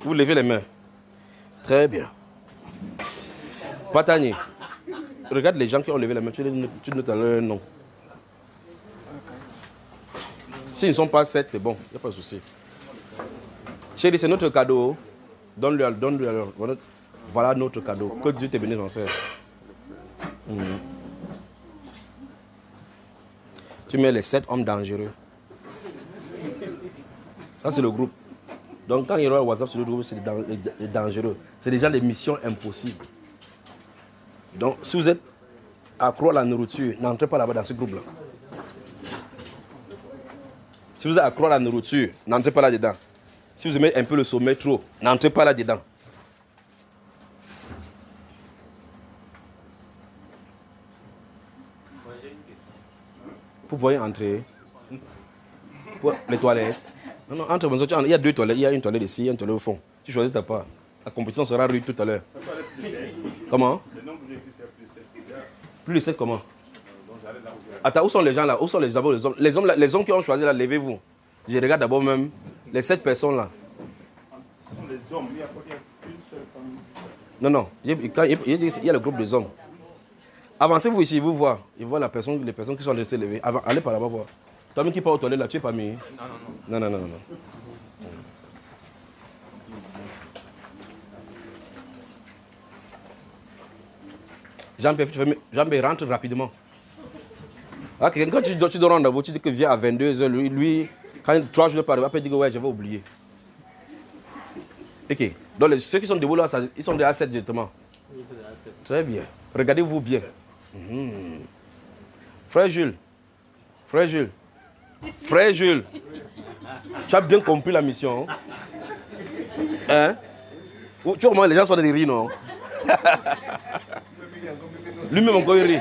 Vous levez les mains. Très bien. Patani. Regarde les gens qui ont levé les mains, tu notes leur nom. S'ils ne sont pas 7, c'est bon, il n'y a pas de souci. Chérie, c'est notre cadeau. Donne-lui alors. Voilà notre cadeau. Que Dieu te bénisse, mon frère. Tu mets les 7 hommes dangereux. Ça, c'est le groupe. Donc, quand il y aura le WhatsApp sur le groupe, c'est les dangereux. C'est déjà des missions impossibles. Donc, si vous êtes accro à la nourriture, n'entrez pas là-bas dans ce groupe-là. Si vous êtes accro à la nourriture, n'entrez pas là-dedans. Si vous aimez un peu le sommeil trop, n'entrez pas là-dedans. Vous pouvez entrer. Pour les toilettes. Non, entre, il y a 2 toilettes. Il y a une toilette ici, une toilette au fond. Tu choisis ta part. La compétition sera rude tout à l'heure. Comment? Plus de 7 comment? Attends, où sont les gens là? Où sont les hommes? Les hommes qui ont choisi là, levez-vous. Je regarde d'abord même les 7 personnes là. Ce sont les hommes, il n'y a qu'une seule famille. Non, il y a le groupe des hommes. Avancez-vous ici, vous voyez. Ils voient les personnes qui sont laissées lever. Allez par là-bas voir. Toi-même qui pars aux toilettes là, tu es pas mis. Non. Jean-Pierre, rentre rapidement. Quand tu dois rendez-vous, tu dis que viens à 22h. Lui, quand 3 jours par après, il dit que ouais, j'avais oublié. Ok. Donc ceux qui sont debout là, ils sont déjà 7 directement. Très bien. Regardez-vous bien. Frère Jules. Tu as bien compris la mission. Hein? Tu vois comment les gens sont des rires, non? Lui-même encore il rit.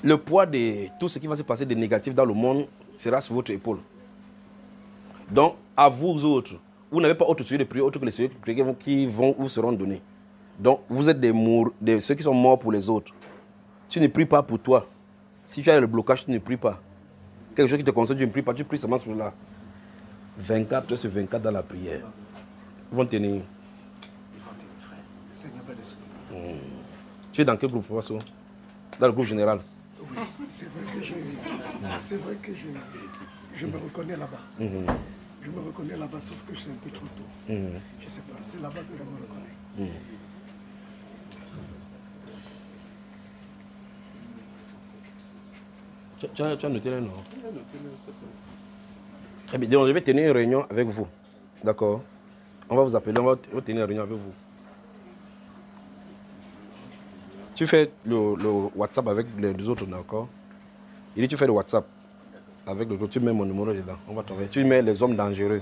Le poids de tout ce qui va se passer de négatif dans le monde sera sur votre épaule. Donc, à vous autres, vous n'avez pas autre sujet de prière autre que les sujets de prière qui vous seront donnés. Donc, vous êtes ceux qui sont morts pour les autres. Tu ne pries pas pour toi. Si tu as le blocage, tu ne pries pas. Quelque chose qui te concerne, tu ne pries pas, tu pries seulement sur là. 24 sur 24 dans la prière. Ils vont tenir. Tu es dans quel groupe, Faso? Dans le groupe général? Oui, c'est vrai que je me reconnais là-bas. Je me reconnais là-bas, sauf que c'est un peu trop tôt. Je ne sais pas, c'est là-bas que je me reconnais. Tu as noté là, non? Eh bien, je vais tenir une réunion avec vous. D'accord? On va vous appeler, on va tenir une réunion avec vous. Tu fais le WhatsApp avec les autres, d'accord? Il dit tu fais le WhatsApp avec les autres, tu mets mon numéro dedans. On va travailler. Tu mets les hommes dangereux.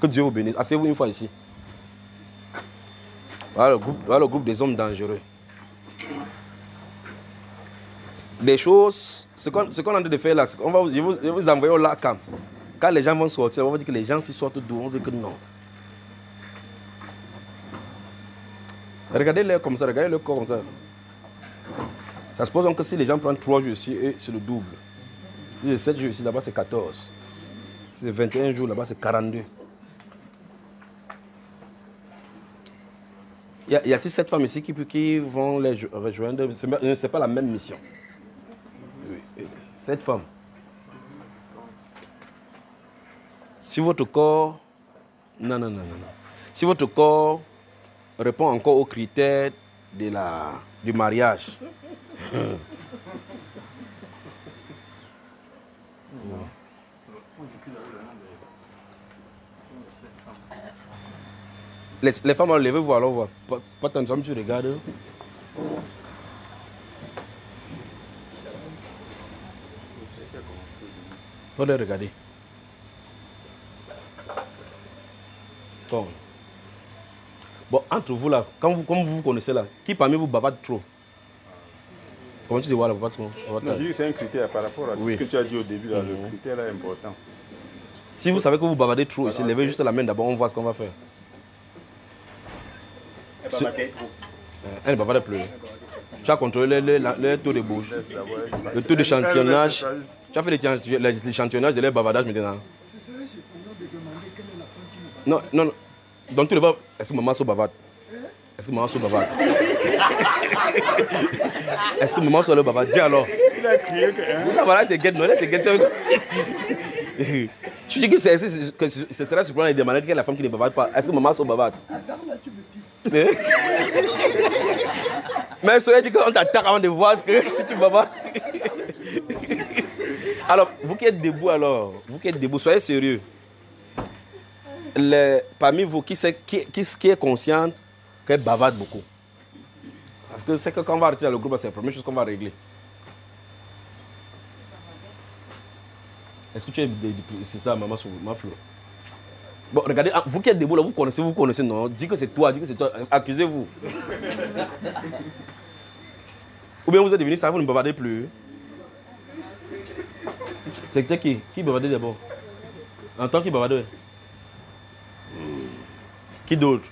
Que Dieu vous bénisse. Asseyez-vous une fois ici. Voilà le groupe des hommes dangereux. Des choses, ce qu'on est en train de faire là, je vais vous envoyer au lac. Quand les gens vont sortir, on va dire que les gens s'y sortent d'où, on dit que non. Regardez-le comme ça, regardez le corps comme ça. Ça suppose donc que si les gens prennent 3 jours ici, c'est le double. Si c'est 7 jours ici, là-bas c'est 14. Si c'est 21 jours, là-bas c'est 42. Y a-t-il 7 femmes ici qui vont les rejoindre? Ce n'est pas la même mission. Oui. 7 femmes. Si votre corps... Non. Si votre corps répond encore aux critères du mariage. Les femmes, levez-vous alors, pas tant de femmes, tu regardes. Faut les regarder. Bon, entre vous là, comme vous vous connaissez là, qui parmi vous bavarde trop? Comment tu te vois là? Non, j'ai dit que c'est un critère par rapport à ce que tu as dit au début, là, le critère là est important. Si vous savez que vous bavardez trop, ici, levez juste la main d'abord, on voit ce qu'on va faire. Elle ne bavarde plus. Tu as contrôlé le taux de bouche, le taux d'échantillonnage. Tu as fait l'échantillonnage de leur bavardage maintenant. C'est ça, j'ai besoin de demander quelle est la femme qui ne va pas. Non. Donc tu le vois. Est-ce que maman se bavarde? Est-ce que maman se bavarde? Est-ce que maman soit le baba? Dis alors. Il a crié que... Ah, voilà, t'es guette, non? T'es guette. Tu dis que ce serait surprenant de demander quelle est la femme qui ne bavarde pas. Est-ce que maman soit bavarde? Attends, là, tu me dis. Mais cela dit qu'on t'attaque avant de voir ce que si tu bavardes. Alors, vous qui êtes debout, soyez sérieux. Parmi vous, qui est consciente qu'elle bavarde beaucoup? Parce que c'est que quand on va rentrer dans le groupe, c'est la première chose qu'on va régler. Est-ce que tu es... C'est ça, maman, ma fleur. Bon, regardez, vous qui êtes debout, là, vous connaissez, non? Dis que c'est toi, accusez-vous. Ou bien vous êtes devenu ça, vous ne bavardez plus. C'était qui? Qui bavardait d'abord? En tant qui bavardait? Qui d'autre?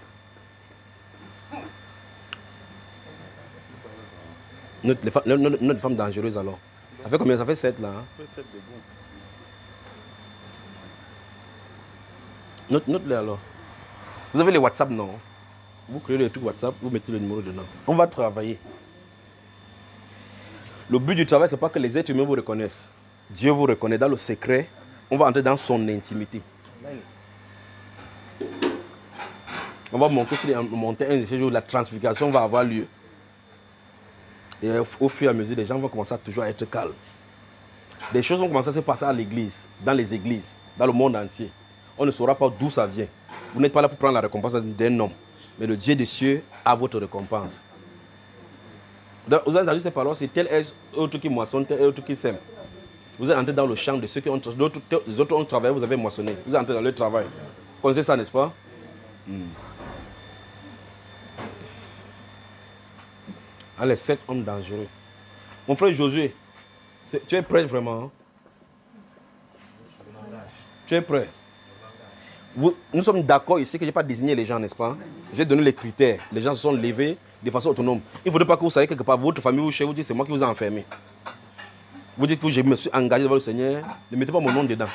Notre femme dangereuse alors. Ça fait combien? Ça fait 7 là. Hein? Ça fait 7 debout. Note-le alors. Vous avez les WhatsApp, non? Vous créez le truc WhatsApp, vous mettez le numéro dedans. On va travailler. Le but du travail, ce n'est pas que les êtres humains vous reconnaissent. Dieu vous reconnaît dans le secret. On va entrer dans son intimité. On va monter un jour, la transfiguration va avoir lieu. Et au fur et à mesure, les gens vont commencer à toujours être calmes. Des choses vont commencer à se passer à l'église, dans les églises, dans le monde entier. On ne saura pas d'où ça vient. Vous n'êtes pas là pour prendre la récompense d'un homme. Mais le Dieu des cieux a votre récompense. Donc, vous avez entendu ces paroles, c'est tel est autre qui moissonne, tel est autre qui sème. Vous êtes entré dans le champ de ceux qui ont travaillé. Les autres ont travaillé, vous avez moissonné. Vous êtes entré dans le travail. Vous connaissez ça, n'est-ce pas? Les 7 hommes dangereux. Mon frère Josué, tu es prêt vraiment? Hein? Tu es prêt? Nous sommes d'accord ici que je n'ai pas désigné les gens, n'est-ce pas? J'ai donné les critères. Les gens se sont levés de façon autonome. Il ne faudrait pas que vous soyez quelque part, votre famille ou chez vous, dites c'est moi qui vous ai enfermé. Vous dites que je me suis engagé devant le Seigneur, ne mettez pas mon nom dedans.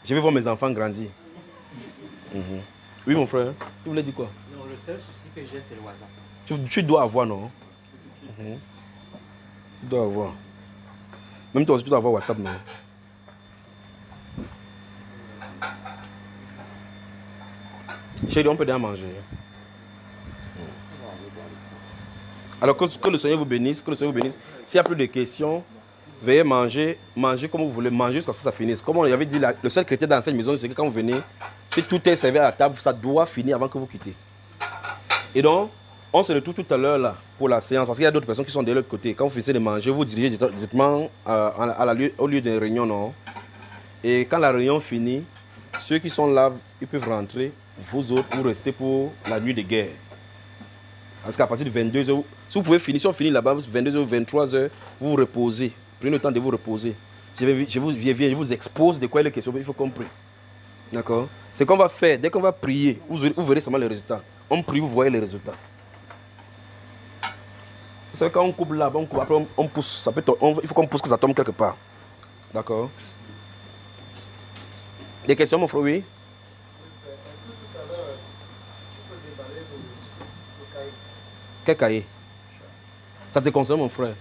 Je vais voir mes enfants grandir. Oui, mon frère, tu voulais dire quoi? Non, le seul souci que j'ai, c'est le WhatsApp. Tu dois avoir, non? Tu dois avoir. Même toi aussi, tu dois avoir WhatsApp, non? Chérie, on peut déjà manger. Alors que le Seigneur vous bénisse, S'il n'y a plus de questions, veuillez manger comme vous voulez, manger jusqu'à ce que ça finisse. Comme on avait dit, le seul critère dans cette maison, c'est que quand vous venez, si tout est servi à la table, ça doit finir avant que vous quittez. Et donc, on se retrouve tout à l'heure là pour la séance, parce qu'il y a d'autres personnes qui sont de l'autre côté. Quand vous finissez de manger, vous dirigez directement au lieu de réunion, non? Et quand la réunion finit, ceux qui sont là, ils peuvent rentrer. Vous autres, vous restez pour la nuit de guerre. Parce qu'à partir de 22h, si vous pouvez finir, si on finit là-bas, 22h, 23h, vous vous reposez. Prenez le temps de vous reposer. Je vous expose de quoi il est question, il faut comprendre. D'accord? Ce qu'on va faire, dès qu'on va prier, vous verrez seulement les résultats. On prie, vous voyez les résultats. Vous savez, quand on coupe là-bas, après on pousse. Il faut qu'on pousse que ça tombe quelque part. D'accord? Des questions, mon frère, oui? Quel cahier? Ça te concerne, mon frère?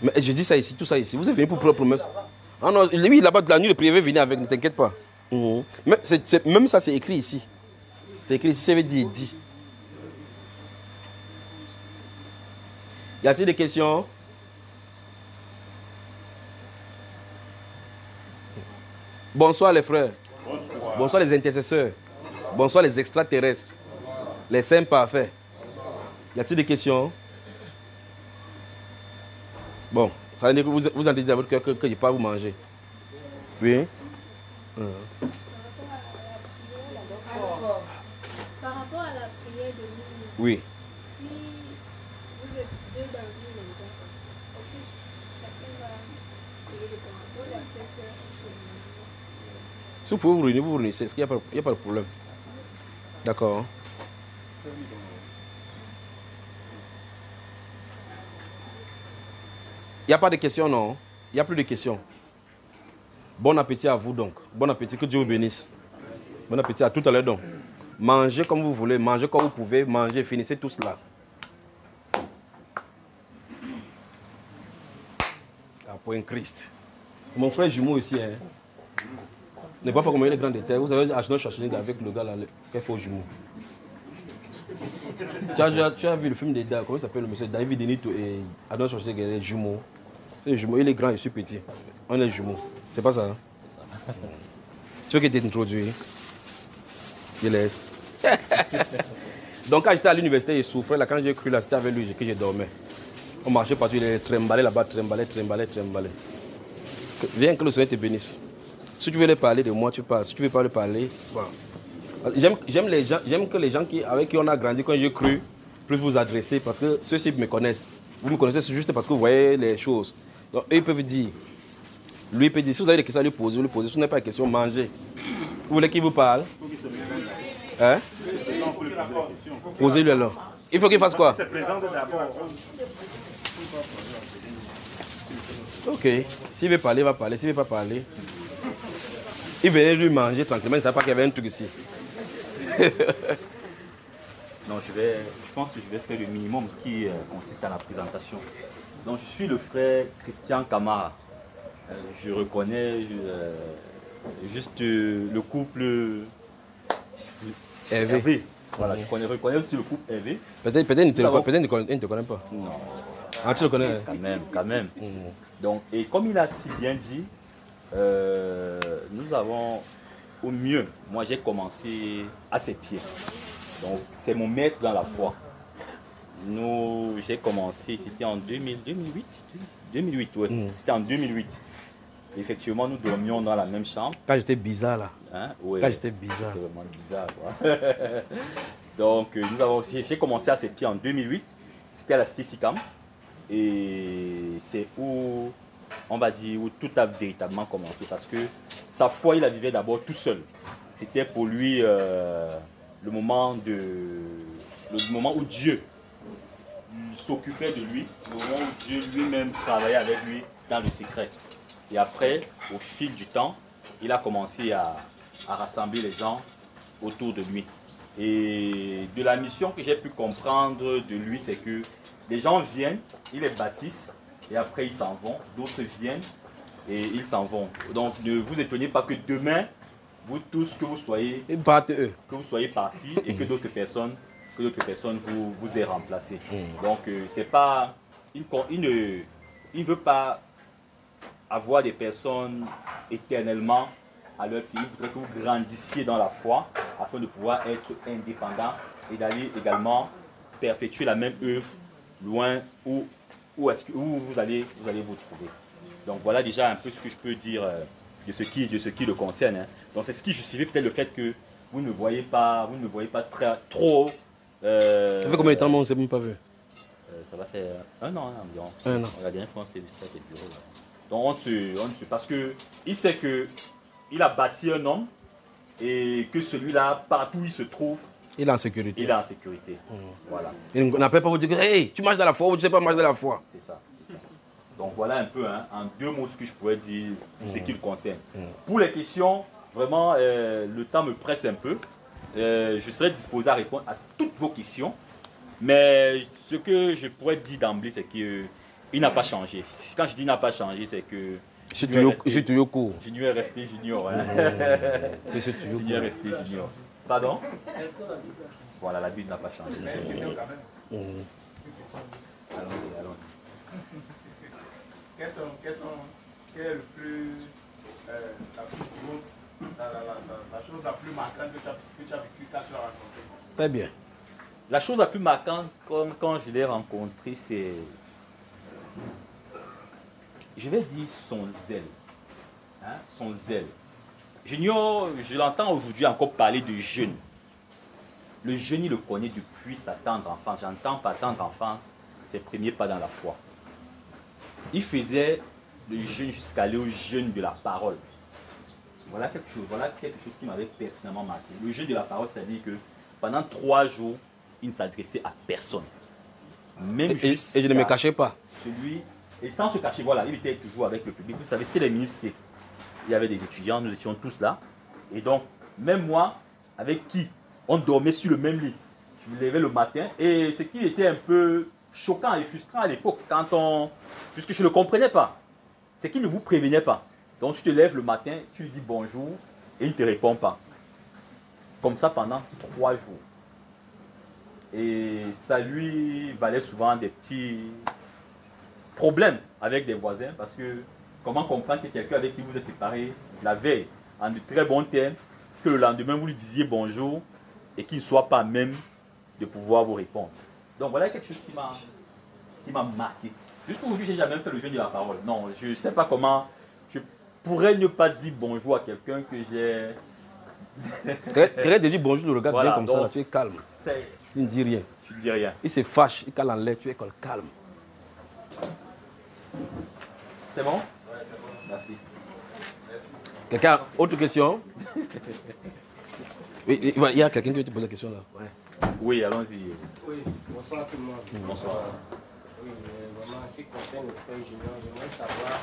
Mais je dis ça ici, tout ça ici. Vous êtes venu pour la promesse. Ah non, oui, là-bas, la nuit, le privé venait avec, ne t'inquiète pas. Même ça, c'est écrit ici. C'est écrit ici, ça veut dire dit. Y a-t-il des questions? Bonsoir les frères. Bonsoir. Bonsoir les intercesseurs. Bonsoir les extraterrestres. Les saints parfaits. Y a-t-il des questions? Bon, ça veut dire que vous entendez à votre cœur que je ne peux pas vous manger. Oui? Par rapport à la prière de nuit, Oui. si vous êtes deux dans une maison, ensuite chacun va prier de son côté à 7 heures. Si vous pouvez vous réunir, vous vous réunissez. Il n'y a pas de problème. D'accord. Il n'y a pas de questions, non? Il n'y a plus de questions. Bon appétit à vous donc. Bon appétit, que Dieu vous bénisse. Bon appétit à tout à l'heure donc. Mangez comme vous voulez, mangez comme vous pouvez, mangez, finissez tout cela. Point Christ. Mon frère jumeau ici, hein. Ne pas comment il est grand détail. Vous avez acheté un chachini avec le gars là, qui est faux jumeau. Tu as vu le film de David, comment il s'appelle le monsieur David Denito et Adon Chachini, il est jumeau. Il est grand et je suis petit. On est jumeaux. C'est pas ça, hein? C'est ça. Tu veux qu'il t'introduise? Il laisse. Donc quand j'étais à l'université, il souffrait. Là, quand j'ai cru là, c'était avec lui que je dormais. On marchait partout, il est tremballé là-bas, tremballé. Viens que le Seigneur te bénisse. Si tu veux parler de moi, tu parles. Si tu veux pas parler, bon. J'aime que les gens avec qui on a grandi, quand j'ai cru, plus vous adresser, parce que ceux-ci me connaissent. Vous me connaissez, c'est juste parce que vous voyez les choses. Donc eux, ils peuvent dire, lui il peut dire, si vous avez des questions à lui poser, vous lui posez. Si vous n'avez pas de questions, mangez. Vous voulez qu'il vous parle? Hein? Posez-lui alors. Il faut qu'il fasse quoi? Ok. S'il veut parler, il va parler. S'il ne veut pas parler, il venait lui manger tranquillement. Il ne savait pas qu'il y avait un truc ici. Non, je pense que je vais faire le minimum qui consiste à la présentation. Donc, je suis le frère Christian Camara. Je reconnais juste le couple Hervé. Voilà, je reconnais aussi le couple Hervé. Peut-être qu'il ne te connaît pas. Non. Ah, tu le connais? Quand même. Donc, et comme il a si bien dit, nous avons, au mieux, moi j'ai commencé à ses pieds. Donc, c'est mon maître dans la foi. J'ai commencé, c'était en 2008. 2008, oui. C'était en 2008. Effectivement, nous dormions dans la même chambre. Quand j'étais bizarre, là. Hein? Ouais. Quand j'étais bizarre. C'était vraiment bizarre, quoi. Donc, j'ai commencé à ses pieds en 2008. C'était à la Cité Sicam. Et c'est où, on va dire, où tout a véritablement commencé. Parce que sa foi, il la vivait d'abord tout seul. C'était pour lui le moment où Dieu s'occupait de lui, le moment où Dieu lui-même travaillait avec lui dans le secret. Et après, au fil du temps, il a commencé à rassembler les gens autour de lui. Et de la mission que j'ai pu comprendre de lui, c'est que les gens viennent, ils les baptisent, et après ils s'en vont. D'autres viennent et ils s'en vont. Donc ne vous étonnez pas que demain, vous tous, que vous soyez partis et que d'autres personnes vous aient remplacé. Donc c'est pas, il ne veut pas avoir des personnes éternellement à leur pied. Il voudrait que vous grandissiez dans la foi afin de pouvoir être indépendant et d'aller également perpétuer la même œuvre loin où vous allez vous trouver. Donc voilà déjà un peu ce que je peux dire de ce qui le concerne. Hein. Donc c'est ce qui justifie peut-être le fait que vous ne voyez pas trop. Ça fait combien de temps on ne s'est même pas vu? Ça va faire un an environ. Un an. La dernière fois, c'est le bureau. Là. Donc parce que il sait que il a bâti un homme et que celui-là, partout où il se trouve, il est en sécurité. Il est en sécurité. Voilà. Et on n'appelle pas vous dire, hey, tu marches dans la foi ou tu ne sais pas marcher dans la foi. C'est ça. Donc voilà un peu, hein, en deux mots, ce que je pourrais dire pour ce qui le concerne. Pour les questions, vraiment, le temps me presse un peu. Je serai disposé à répondre à toutes vos questions. Mais ce que je pourrais dire d'emblée, c'est qu'il n'a pas changé. Quand je dis il n'a pas changé, c'est que je suis toujours court. Junior est resté junior. Hein. Junior est resté junior. Pardon? Voilà, la Bible n'a pas changé. Allons-y. Quelle est la plus grosse, la chose la plus marquante que tu as vécue quand tu l'as rencontré? Très bien. La chose la plus marquante quand je l'ai rencontré, c'est, je vais dire, son zèle. Hein? Son zèle. Junior, je l'entends aujourd'hui encore parler de jeûne. Le jeûne, il le connaît depuis sa tendre enfance. J'entends par tendre enfance ses premiers pas dans la foi. Il faisait le jeûne jusqu'à aller au jeûne de la parole. Voilà quelque chose qui m'avait pertinemment marqué. Le jeûne de la parole, c'est-à-dire que pendant 3 jours, il ne s'adressait à personne. Même et je ne me cachais pas. Et sans se cacher, voilà, il était toujours avec le public. Vous savez, c'était les ministères. Il y avait des étudiants, nous étions tous là. Et donc, même moi, avec qui On dormait sur le même lit. Je me levais le matin et ce qui était un peu choquant et frustrant à l'époque, puisque je ne le comprenais pas, c'est qu'il ne vous prévenait pas. Donc tu te lèves le matin, tu lui dis bonjour et il ne te répond pas. Comme ça pendant 3 jours. Et ça lui valait souvent des petits problèmes avec des voisins parce que comment comprendre que quelqu'un avec qui vous êtes séparé la veille en de très bons termes, que le lendemain vous lui disiez bonjour et qu'il ne soit pas même de pouvoir vous répondre. Donc voilà quelque chose qui m'a marqué. Juste pour vous dire, je n'ai jamais fait le jeu de la parole. Non, je ne sais pas comment je pourrais ne pas dire bonjour à quelqu'un que j'ai... Arrête de dire bonjour, le regarde Voilà, bien comme ça, donc, là, tu es calme. Tu ne dis rien. Tu ne dis rien. Il se fâche, il cale en l'air, tu es calme. C'est bon? Ouais, c'est bon. Merci. Quelqu'un, autre question? Oui, il y a quelqu'un qui veut te poser la question là. Ouais. Oui, allons-y. Oui, bonsoir tout le monde. Bonsoir. Oui, vraiment, en ce qui concerne le frère Junior, j'aimerais savoir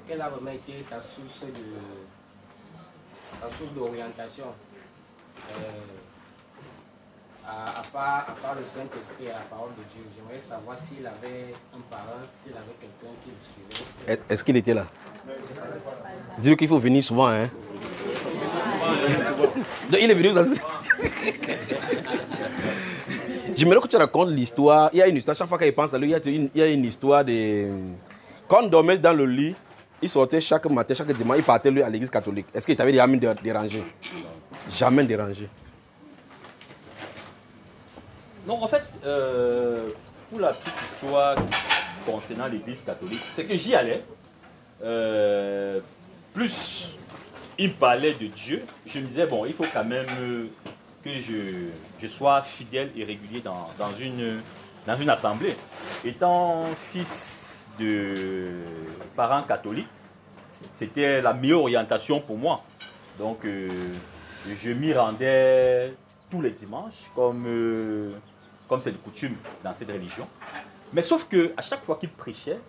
quelle a vraiment été sa source d'orientation. À part le Saint-Esprit et la parole de Dieu, j'aimerais savoir s'il avait un parent, s'il avait quelqu'un qui le suivait. Est-ce qu'il était là? Dis-lui qu'il faut venir souvent, hein? Donc, il est venu, ça. J'aimerais que tu racontes l'histoire. Il y a une histoire, chaque fois qu'il pense à lui, il y a une histoire de... Quand on dormait dans le lit, il sortait chaque matin, chaque dimanche, il partait lui à l'église catholique. Est-ce qu'il t'avait jamais dérangé? Jamais dérangé. Non, en fait, pour la petite histoire concernant l'église catholique, c'est que j'y allais. Plus il me parlait de Dieu, je me disais, bon, il faut quand même que je sois fidèle et régulier dans une assemblée. Étant fils de parents catholiques, c'était la meilleure orientation pour moi. Donc, je m'y rendais tous les dimanches, comme c'est de coutume dans cette religion. Mais sauf qu'à chaque fois qu'il prêchait,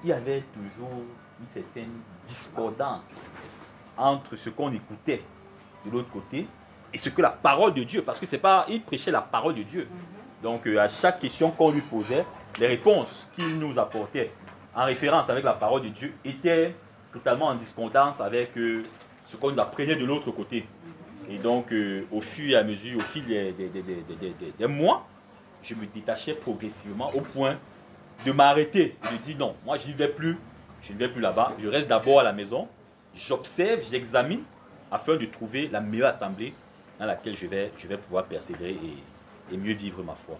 il y avait toujours une certaine discordance entre ce qu'on écoutait de l'autre côté et ce que la parole de Dieu, parce que c'est pas, il prêchait la parole de Dieu. Donc à chaque question qu'on lui posait, les réponses qu'il nous apportait en référence avec la parole de Dieu étaient totalement en discordance avec ce qu'on nous apprenait de l'autre côté. Et donc au fur et à mesure, au fil des mois, je me détachais progressivement au point de m'arrêter et de dire non, moi j'y vais plus, je ne vais plus là-bas, je reste d'abord à la maison, j'observe, j'examine afin de trouver la meilleure assemblée dans laquelle je vais pouvoir persévérer et mieux vivre ma foi.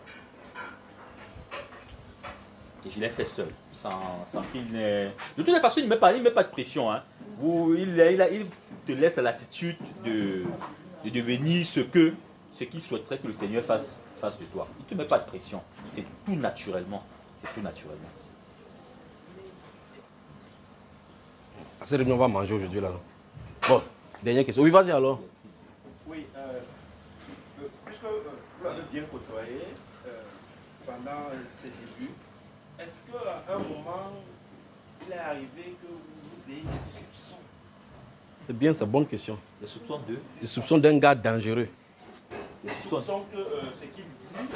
Et je l'ai fait seul, sans qu'il n'ait... De toutes les façons, il ne met pas de pression. Hein. Il te laisse la latitude de devenir ce qu'il souhaiterait que le Seigneur fasse de toi. Il ne te met pas de pression. C'est tout naturellement. C'est tout naturellement. À cette réunion, on va manger aujourd'hui là. Bon, dernière question. Oui, vas-y alors. Oui, puisque vous l'avez bien côtoyé pendant ses débuts, est-ce qu'à un moment, il est arrivé que vous ayez des soupçons? C'est bien, c'est une bonne question. Les soupçons de... Les soupçons d'un gars dangereux. Des soupçons que ce qu'il dit,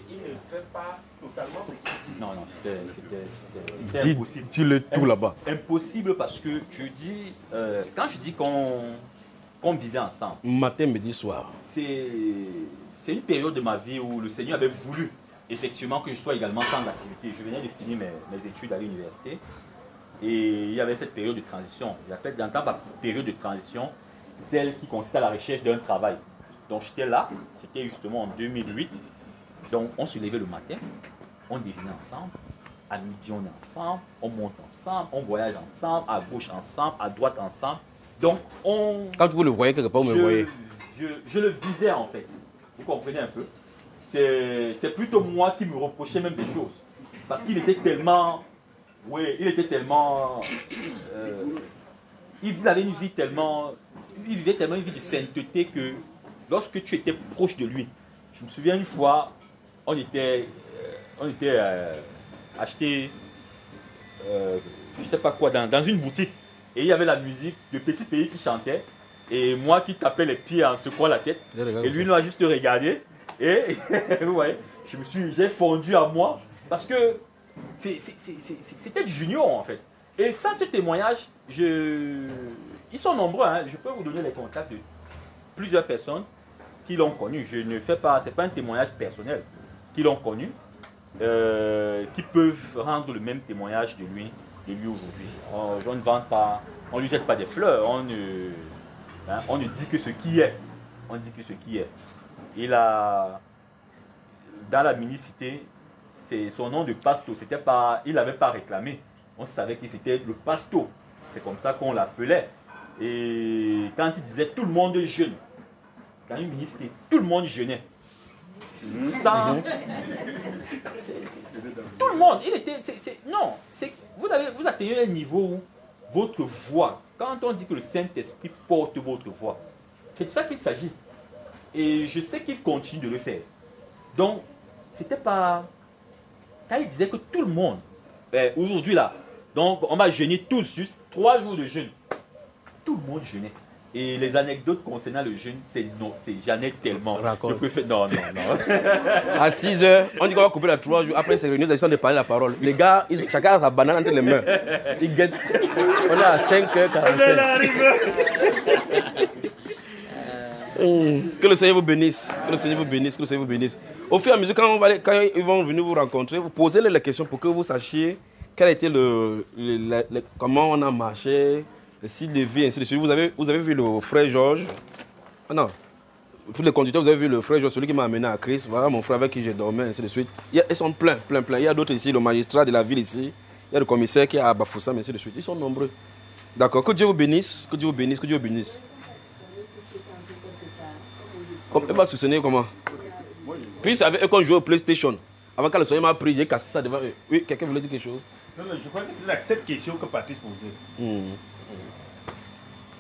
il ne fait pas totalement ce qu'il dit. Non, c'était impossible. Dis-le tout là-bas. Impossible parce que je dis, quand je dis qu'on vivait ensemble, Matin, midi, soir. c'est une période de ma vie où le Seigneur avait voulu effectivement que je sois également sans activité. Je venais de finir mes études à l'université et il y avait cette période de transition. J'appelle d'entendre par période de transition celle qui consiste à la recherche d'un travail. Donc j'étais là, c'était justement en 2008. Donc on se levait le matin, on déjeunait ensemble, à midi on est ensemble, on monte ensemble, on voyage ensemble, à gauche ensemble, à droite ensemble. Donc Quand vous le voyez quelque part, vous me voyez. Je le vivais en fait. Vous comprenez un peu? C'est plutôt moi qui me reprochais même des choses. Parce qu'il était tellement... Oui, il était tellement... il avait une vie tellement... Il vivait tellement une vie de sainteté que lorsque tu étais proche de lui, je me souviens une fois, on était acheté, je sais pas quoi, dans une boutique. Et il y avait la musique de Petit Pays qui chantait. Et moi qui tapais les pieds en secouant la tête. Et lui, nous a juste regardé. Et vous voyez, j'ai fondu à moi. Parce que c'était du junior en fait. Et ça, ce témoignage, ils sont nombreux. Hein. Je peux vous donner les contacts de plusieurs personnes qui l'ont connu. Je ne fais pas, c'est pas un témoignage personnel, qui l'ont connu, qui peuvent rendre le même témoignage de lui aujourd'hui. On ne vante pas, on ne lui jette pas des fleurs, on ne dit que ce qui est. On dit que ce qui est. Il a, dans la minicité, c'est son nom de pasto, c'était pas, il n'avait pas réclamé. On savait que c'était le pasto. C'est comme ça qu'on l'appelait. Et quand il disait tout le monde jeûne, quand il ministrait, tout le monde jeûnait. Sans... Tout le monde, il était... non, vous atteignez un niveau où votre voix, quand on dit que le Saint-Esprit porte votre voix, c'est de ça qu'il s'agit. Et je sais qu'il continue de le faire. Donc, c'était pas... Quand il disait que tout le monde, aujourd'hui là, donc on va jeûner tous, juste 3 jours de jeûne. Tout le monde jeûnait. Et les anecdotes concernant le jeûne, j'en ai tellement. Je préfère, non. À 6 h, on dit qu'on va couper la 3 jours. Après, c'est réunion de parler la parole. Les gars, chacun a sa banane entre les mains. Ils guettent. On est à 5 h 45. Que le Seigneur vous bénisse. Que le Seigneur vous bénisse. Que le Seigneur vous bénisse. Au fur et à mesure, quand ils vont venir vous rencontrer, vous posez les questions pour que vous sachiez quel a été comment on a marché, le style de vie, ainsi de suite. Vous avez vu le frère Georges. Ah non. Pour les conducteurs, vous avez vu le frère Georges, celui qui m'a amené à Christ. Voilà mon frère avec qui j'ai dormi, ainsi de suite. Ils sont pleins. Il y a d'autres ici, le magistrat de la ville ici. Il y a le commissaire qui est à Bafoussam, ainsi de suite. Ils sont nombreux. D'accord. Que Dieu vous bénisse. Que Dieu vous bénisse. Que Dieu vous bénisse. Elle va soutenu comment? Puis avec eux quand on jouait au PlayStation. Avant que le Seigneur m'a pris, j'ai cassé ça devant eux. Oui, quelqu'un voulait dire quelque chose? Non, je crois que c'est cette question que Patrice posait.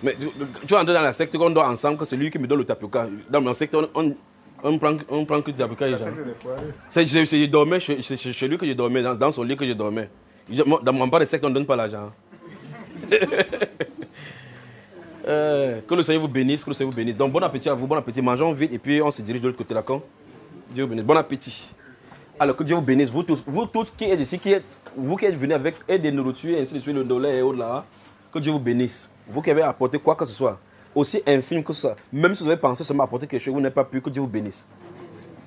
Mais tu vas entrer dans la secte qu'on doit ensemble, que c'est lui qui me donne le tapioca. Dans mon secte, on prend que du tapioca. Je dormais chez lui que je dormais, dans son lit que je dormais. Dans mon part de secte, on ne donne pas l'argent. Que le Seigneur vous bénisse, que le Seigneur vous bénisse. Donc bon appétit à vous, bon appétit. Mangeons vite et puis on se dirige de l'autre côté, d'accord? Dieu vous bénisse. Bon appétit. Alors que Dieu vous bénisse, vous tous qui êtes ici, vous qui êtes venus avec des nourritures, ainsi de suite, le dollar et autres là, que Dieu vous bénisse. Vous qui avez apporté quoi que ce soit, aussi infime que ce soit, même si vous avez pensé seulement apporter quelque chose, vous n'avez pas pu, que Dieu vous bénisse.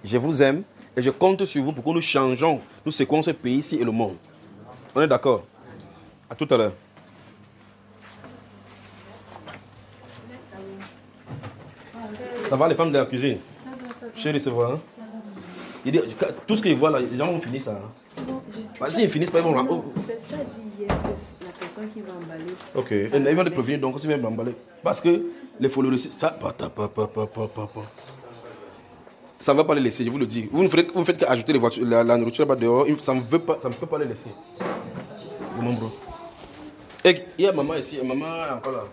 Je vous aime et je compte sur vous pour que nous changeons, nous secouons ce pays ici et le monde. On est d'accord? À tout à l'heure. Ça va les femmes de la cuisine? Chérie, c'est vrai. Hein? Il dit, tout ce qu'ils voient là, les gens vont finir ça. Hein? S'ils finissent pas, ils vont rentrer. C'est pas dit hier que la personne qui va emballer. Ok, ils vont les prévenir donc aussi même emballer. Parce que les followers, ça ne va pas les laisser, je vous le dis. Vous faites qu'ajouter les voitures, la nourriture là-bas dehors, ça ne peut pas les laisser. C'est mon bro. Et il y a maman ici, maman est encore là.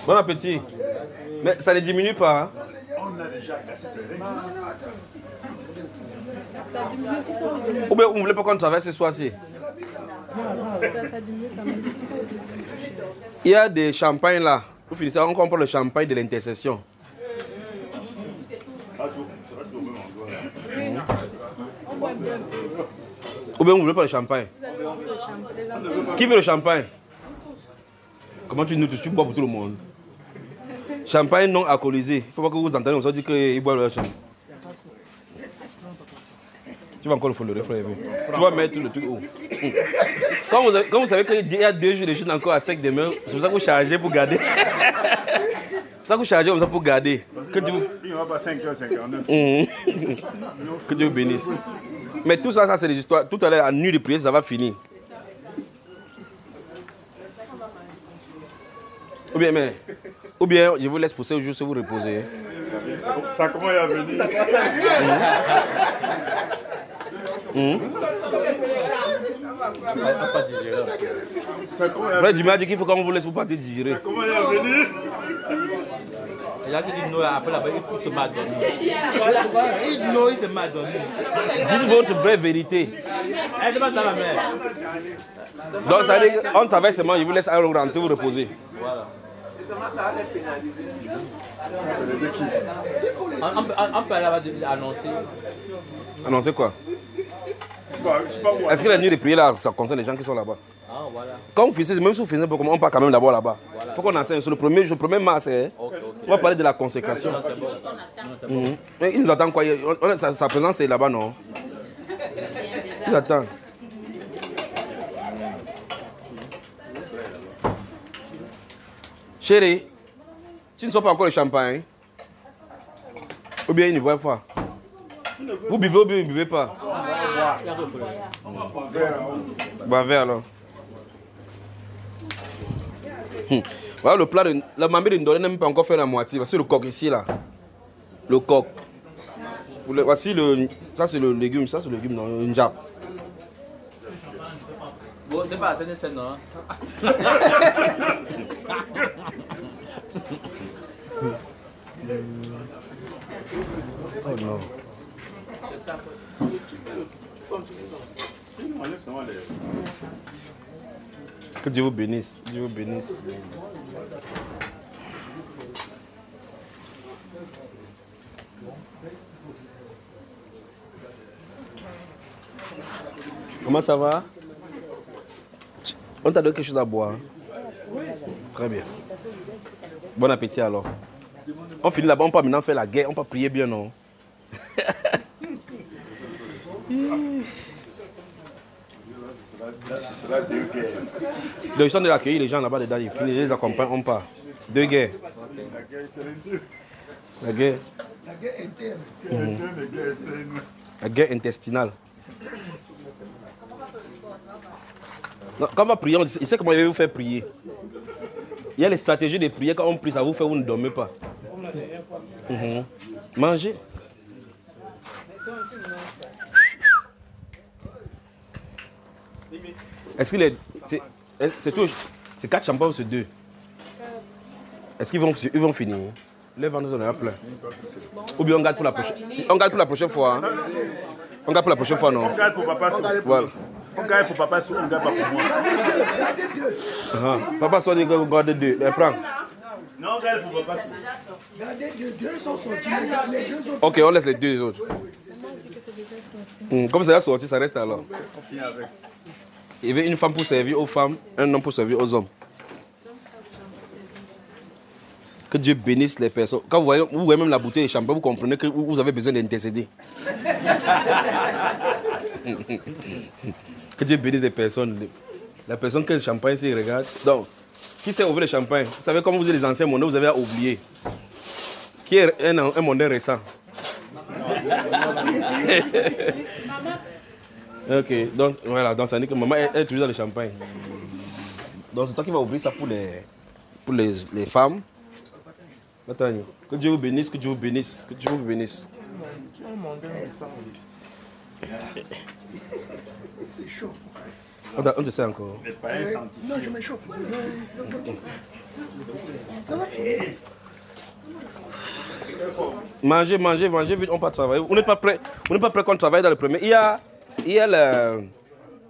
Bon appétit. Mais ça ne diminue pas. Hein? On a déjà cassé ses règles. Ça diminue. Ou bien vous ne voulez pas qu'on travaille ce soir-ci? Ça diminue quand même. Il y a des champagnes là. Vous finissez, on comprend le champagne de l'intercession. Ou bien vous ne voulez pas le champagne? Qui veut le champagne? Comment tu nous touches? Tu bois pour tout le monde. Champagne non alcoolisé. Il ne faut pas que vous entendiez, on se dit qu'ils boivent le champagne. Tu vas encore le follower, frère. Tu vas mettre le truc où? Quand vous savez qu'il y a 2 jours de chute encore à sec demain, c'est pour ça que vous chargez pour garder. C'est pour ça que vous chargez comme ça pour garder. Il ne va pas 5h59. Que Dieu vous bénisse. Mais tout ça, c'est des histoires. Tout à l'heure, à nuit de prière, ça va finir. Ou bien, je vous laisse pousser juste vous reposer. Ça commence à venir. Frère Jimmy a dit qu'il faut qu'on vous laisse vous partir digérer. Ça commence à venir. Il a dit non, après là-bas, il faut te m'adonner. Il dit non, il te m'adonner. Dites votre vraie vérité. Elle demande à la mère. Donc ça veut dire qu'on travaille seulement, je vous laisse aller rentrer, vous reposer. Voilà. On peut là-bas annoncer. Annoncer quoi? Est-ce que la nuit de prière là, ça concerne les gens qui sont là-bas? Ah, voilà. Quand vous finissez, même si vous finissez, on part quand même d'abord là-bas. Il faut qu'on enseigne sur le 1er mars. On va parler de la consécration. Mais ils nous attendent quoi? Sa présence est là-bas, non? Ils attendent. Chérie, tu ne sors pas encore le champagne? Ou bien il ne boit pas? Vous buvez ou bien vous ne buvez pas? Bah, verre alors. Voilà le plat de la mamie de Ndolé n'a même pas encore fait la moitié. Voici le coq ici là. Le coq. Voici le. Ça c'est le légume, ça c'est le légume dans une jappe. Bon, c'est pas assez de non? Oh non. Que Dieu vous bénisse. Dieu vous bénisse. Comment ça va? On t'a donné quelque chose à boire? Très bien. Bon appétit alors. On finit là-bas, on peut maintenant faire la guerre, on peut prier bien, non? Donc ils sont de l'accueillir les gens là-bas dedans, ils finissent, ils les accompagnent, on part. Deux guerres. La guerre. La guerre interne. La guerre intestinale. Non, quand on va prier, il sait comment il va vous faire prier. Il y a les stratégies de prière, quand on prie, ça vous fait, vous ne dormez pas. Mangez. Est-ce que c'est 4 champagnes ou c'est 2? Est-ce qu'ils vont finir? Les vendeurs sont plein. Ou bien on garde pour la prochaine. On garde pour la prochaine fois. Hein? On garde pour la prochaine fois, non? On garde pour papa sur. Voilà. On garde pour papa sur, on garde pas pour moi. Papa soit vous gardez 2. Prends. Non, on garde pour papa sur. Gardez deux sont sortis. Les deux autres. Ok, on laisse les 2 autres. Comme c'est déjà sorti, ça reste alors. On finit avec. Il y avait une femme pour servir aux femmes, un homme pour servir aux hommes. Que Dieu bénisse les personnes. Quand vous voyez même la bouteille de champagne, vous comprenez que vous avez besoin d'intercéder. Que Dieu bénisse les personnes. La personne que le champagne s'y regarde. Donc, qui sait ouvrir le champagne? Vous savez comment vous êtes les anciens mondains, vous avez oublié. Qui est un mondain récent? Ok, donc voilà, donc ça veut dire que maman est toujours dans le champagne. Donc c'est toi qui vas ouvrir ça pour les femmes. Attends, que Dieu vous bénisse, que Dieu vous bénisse, que Dieu vous bénisse. C'est chaud. On te sait encore. Non, je m'échauffe. Ça va? Mangez, vite, on part travailler. On n'est pas prêt qu'on travaille dans le premier. Il y a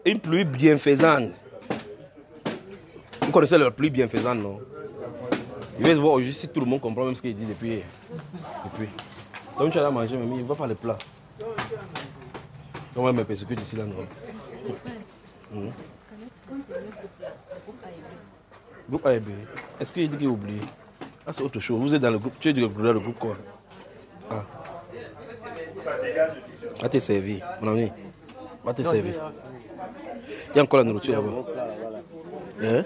une pluie bienfaisante. Vous connaissez la pluie bienfaisante, non? Je vais voir aujourd'hui si tout le monde comprend même ce qu'il dit depuis. Donc tu as manger, mais il ne va pas le plat. On va me persécuter ici, là, non? Groupe AEB. Est-ce qu'il dit qu'il a oublié? Ah, c'est autre chose. Vous êtes dans le groupe. Tu es dans le groupe quoi? Ah. Va te servir, mon ami. Va te servir. Il y a encore la nourriture là-bas. Hein?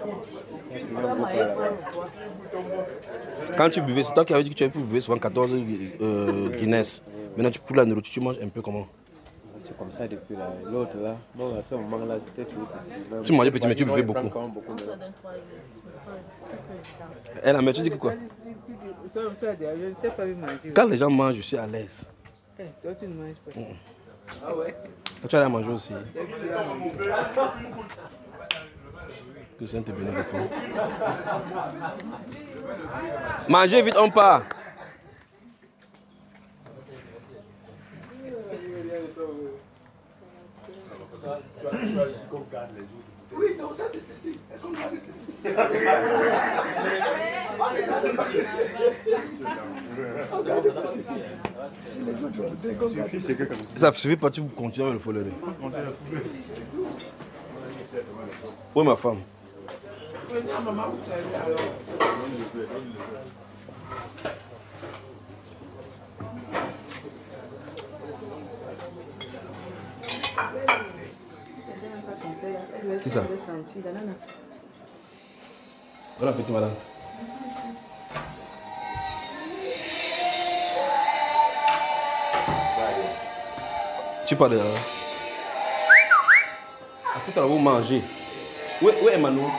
Quand tu buvais, c'est toi qui avais dit que tu avais pu buvais souvent 14 Guinness. Maintenant, tu prends la nourriture, tu manges un peu comment? C'est comme ça depuis l'autre là. Bon, à ce moment-là, c'était tout petit. Tu mangeais petit, mais tu buvais beaucoup. Elle a mais tu dis que quoi? Quand les gens mangent, je suis à l'aise. Toi, tu ne manges pas. Ah ouais? Toi, tu allais manger aussi. Que ça te bénisse beaucoup. Mangez vite, on part. as dit qu'on garde les autres. Oui, non, ça c'est ceci. Est-ce qu'on garde ceci? Ça suffit pas, tu continues à le foller. Oui, ma femme. Qui ça? Bon appétit, madame. Tu parles de... Assieds-toi là, vous mangez. Où est Emmanuel?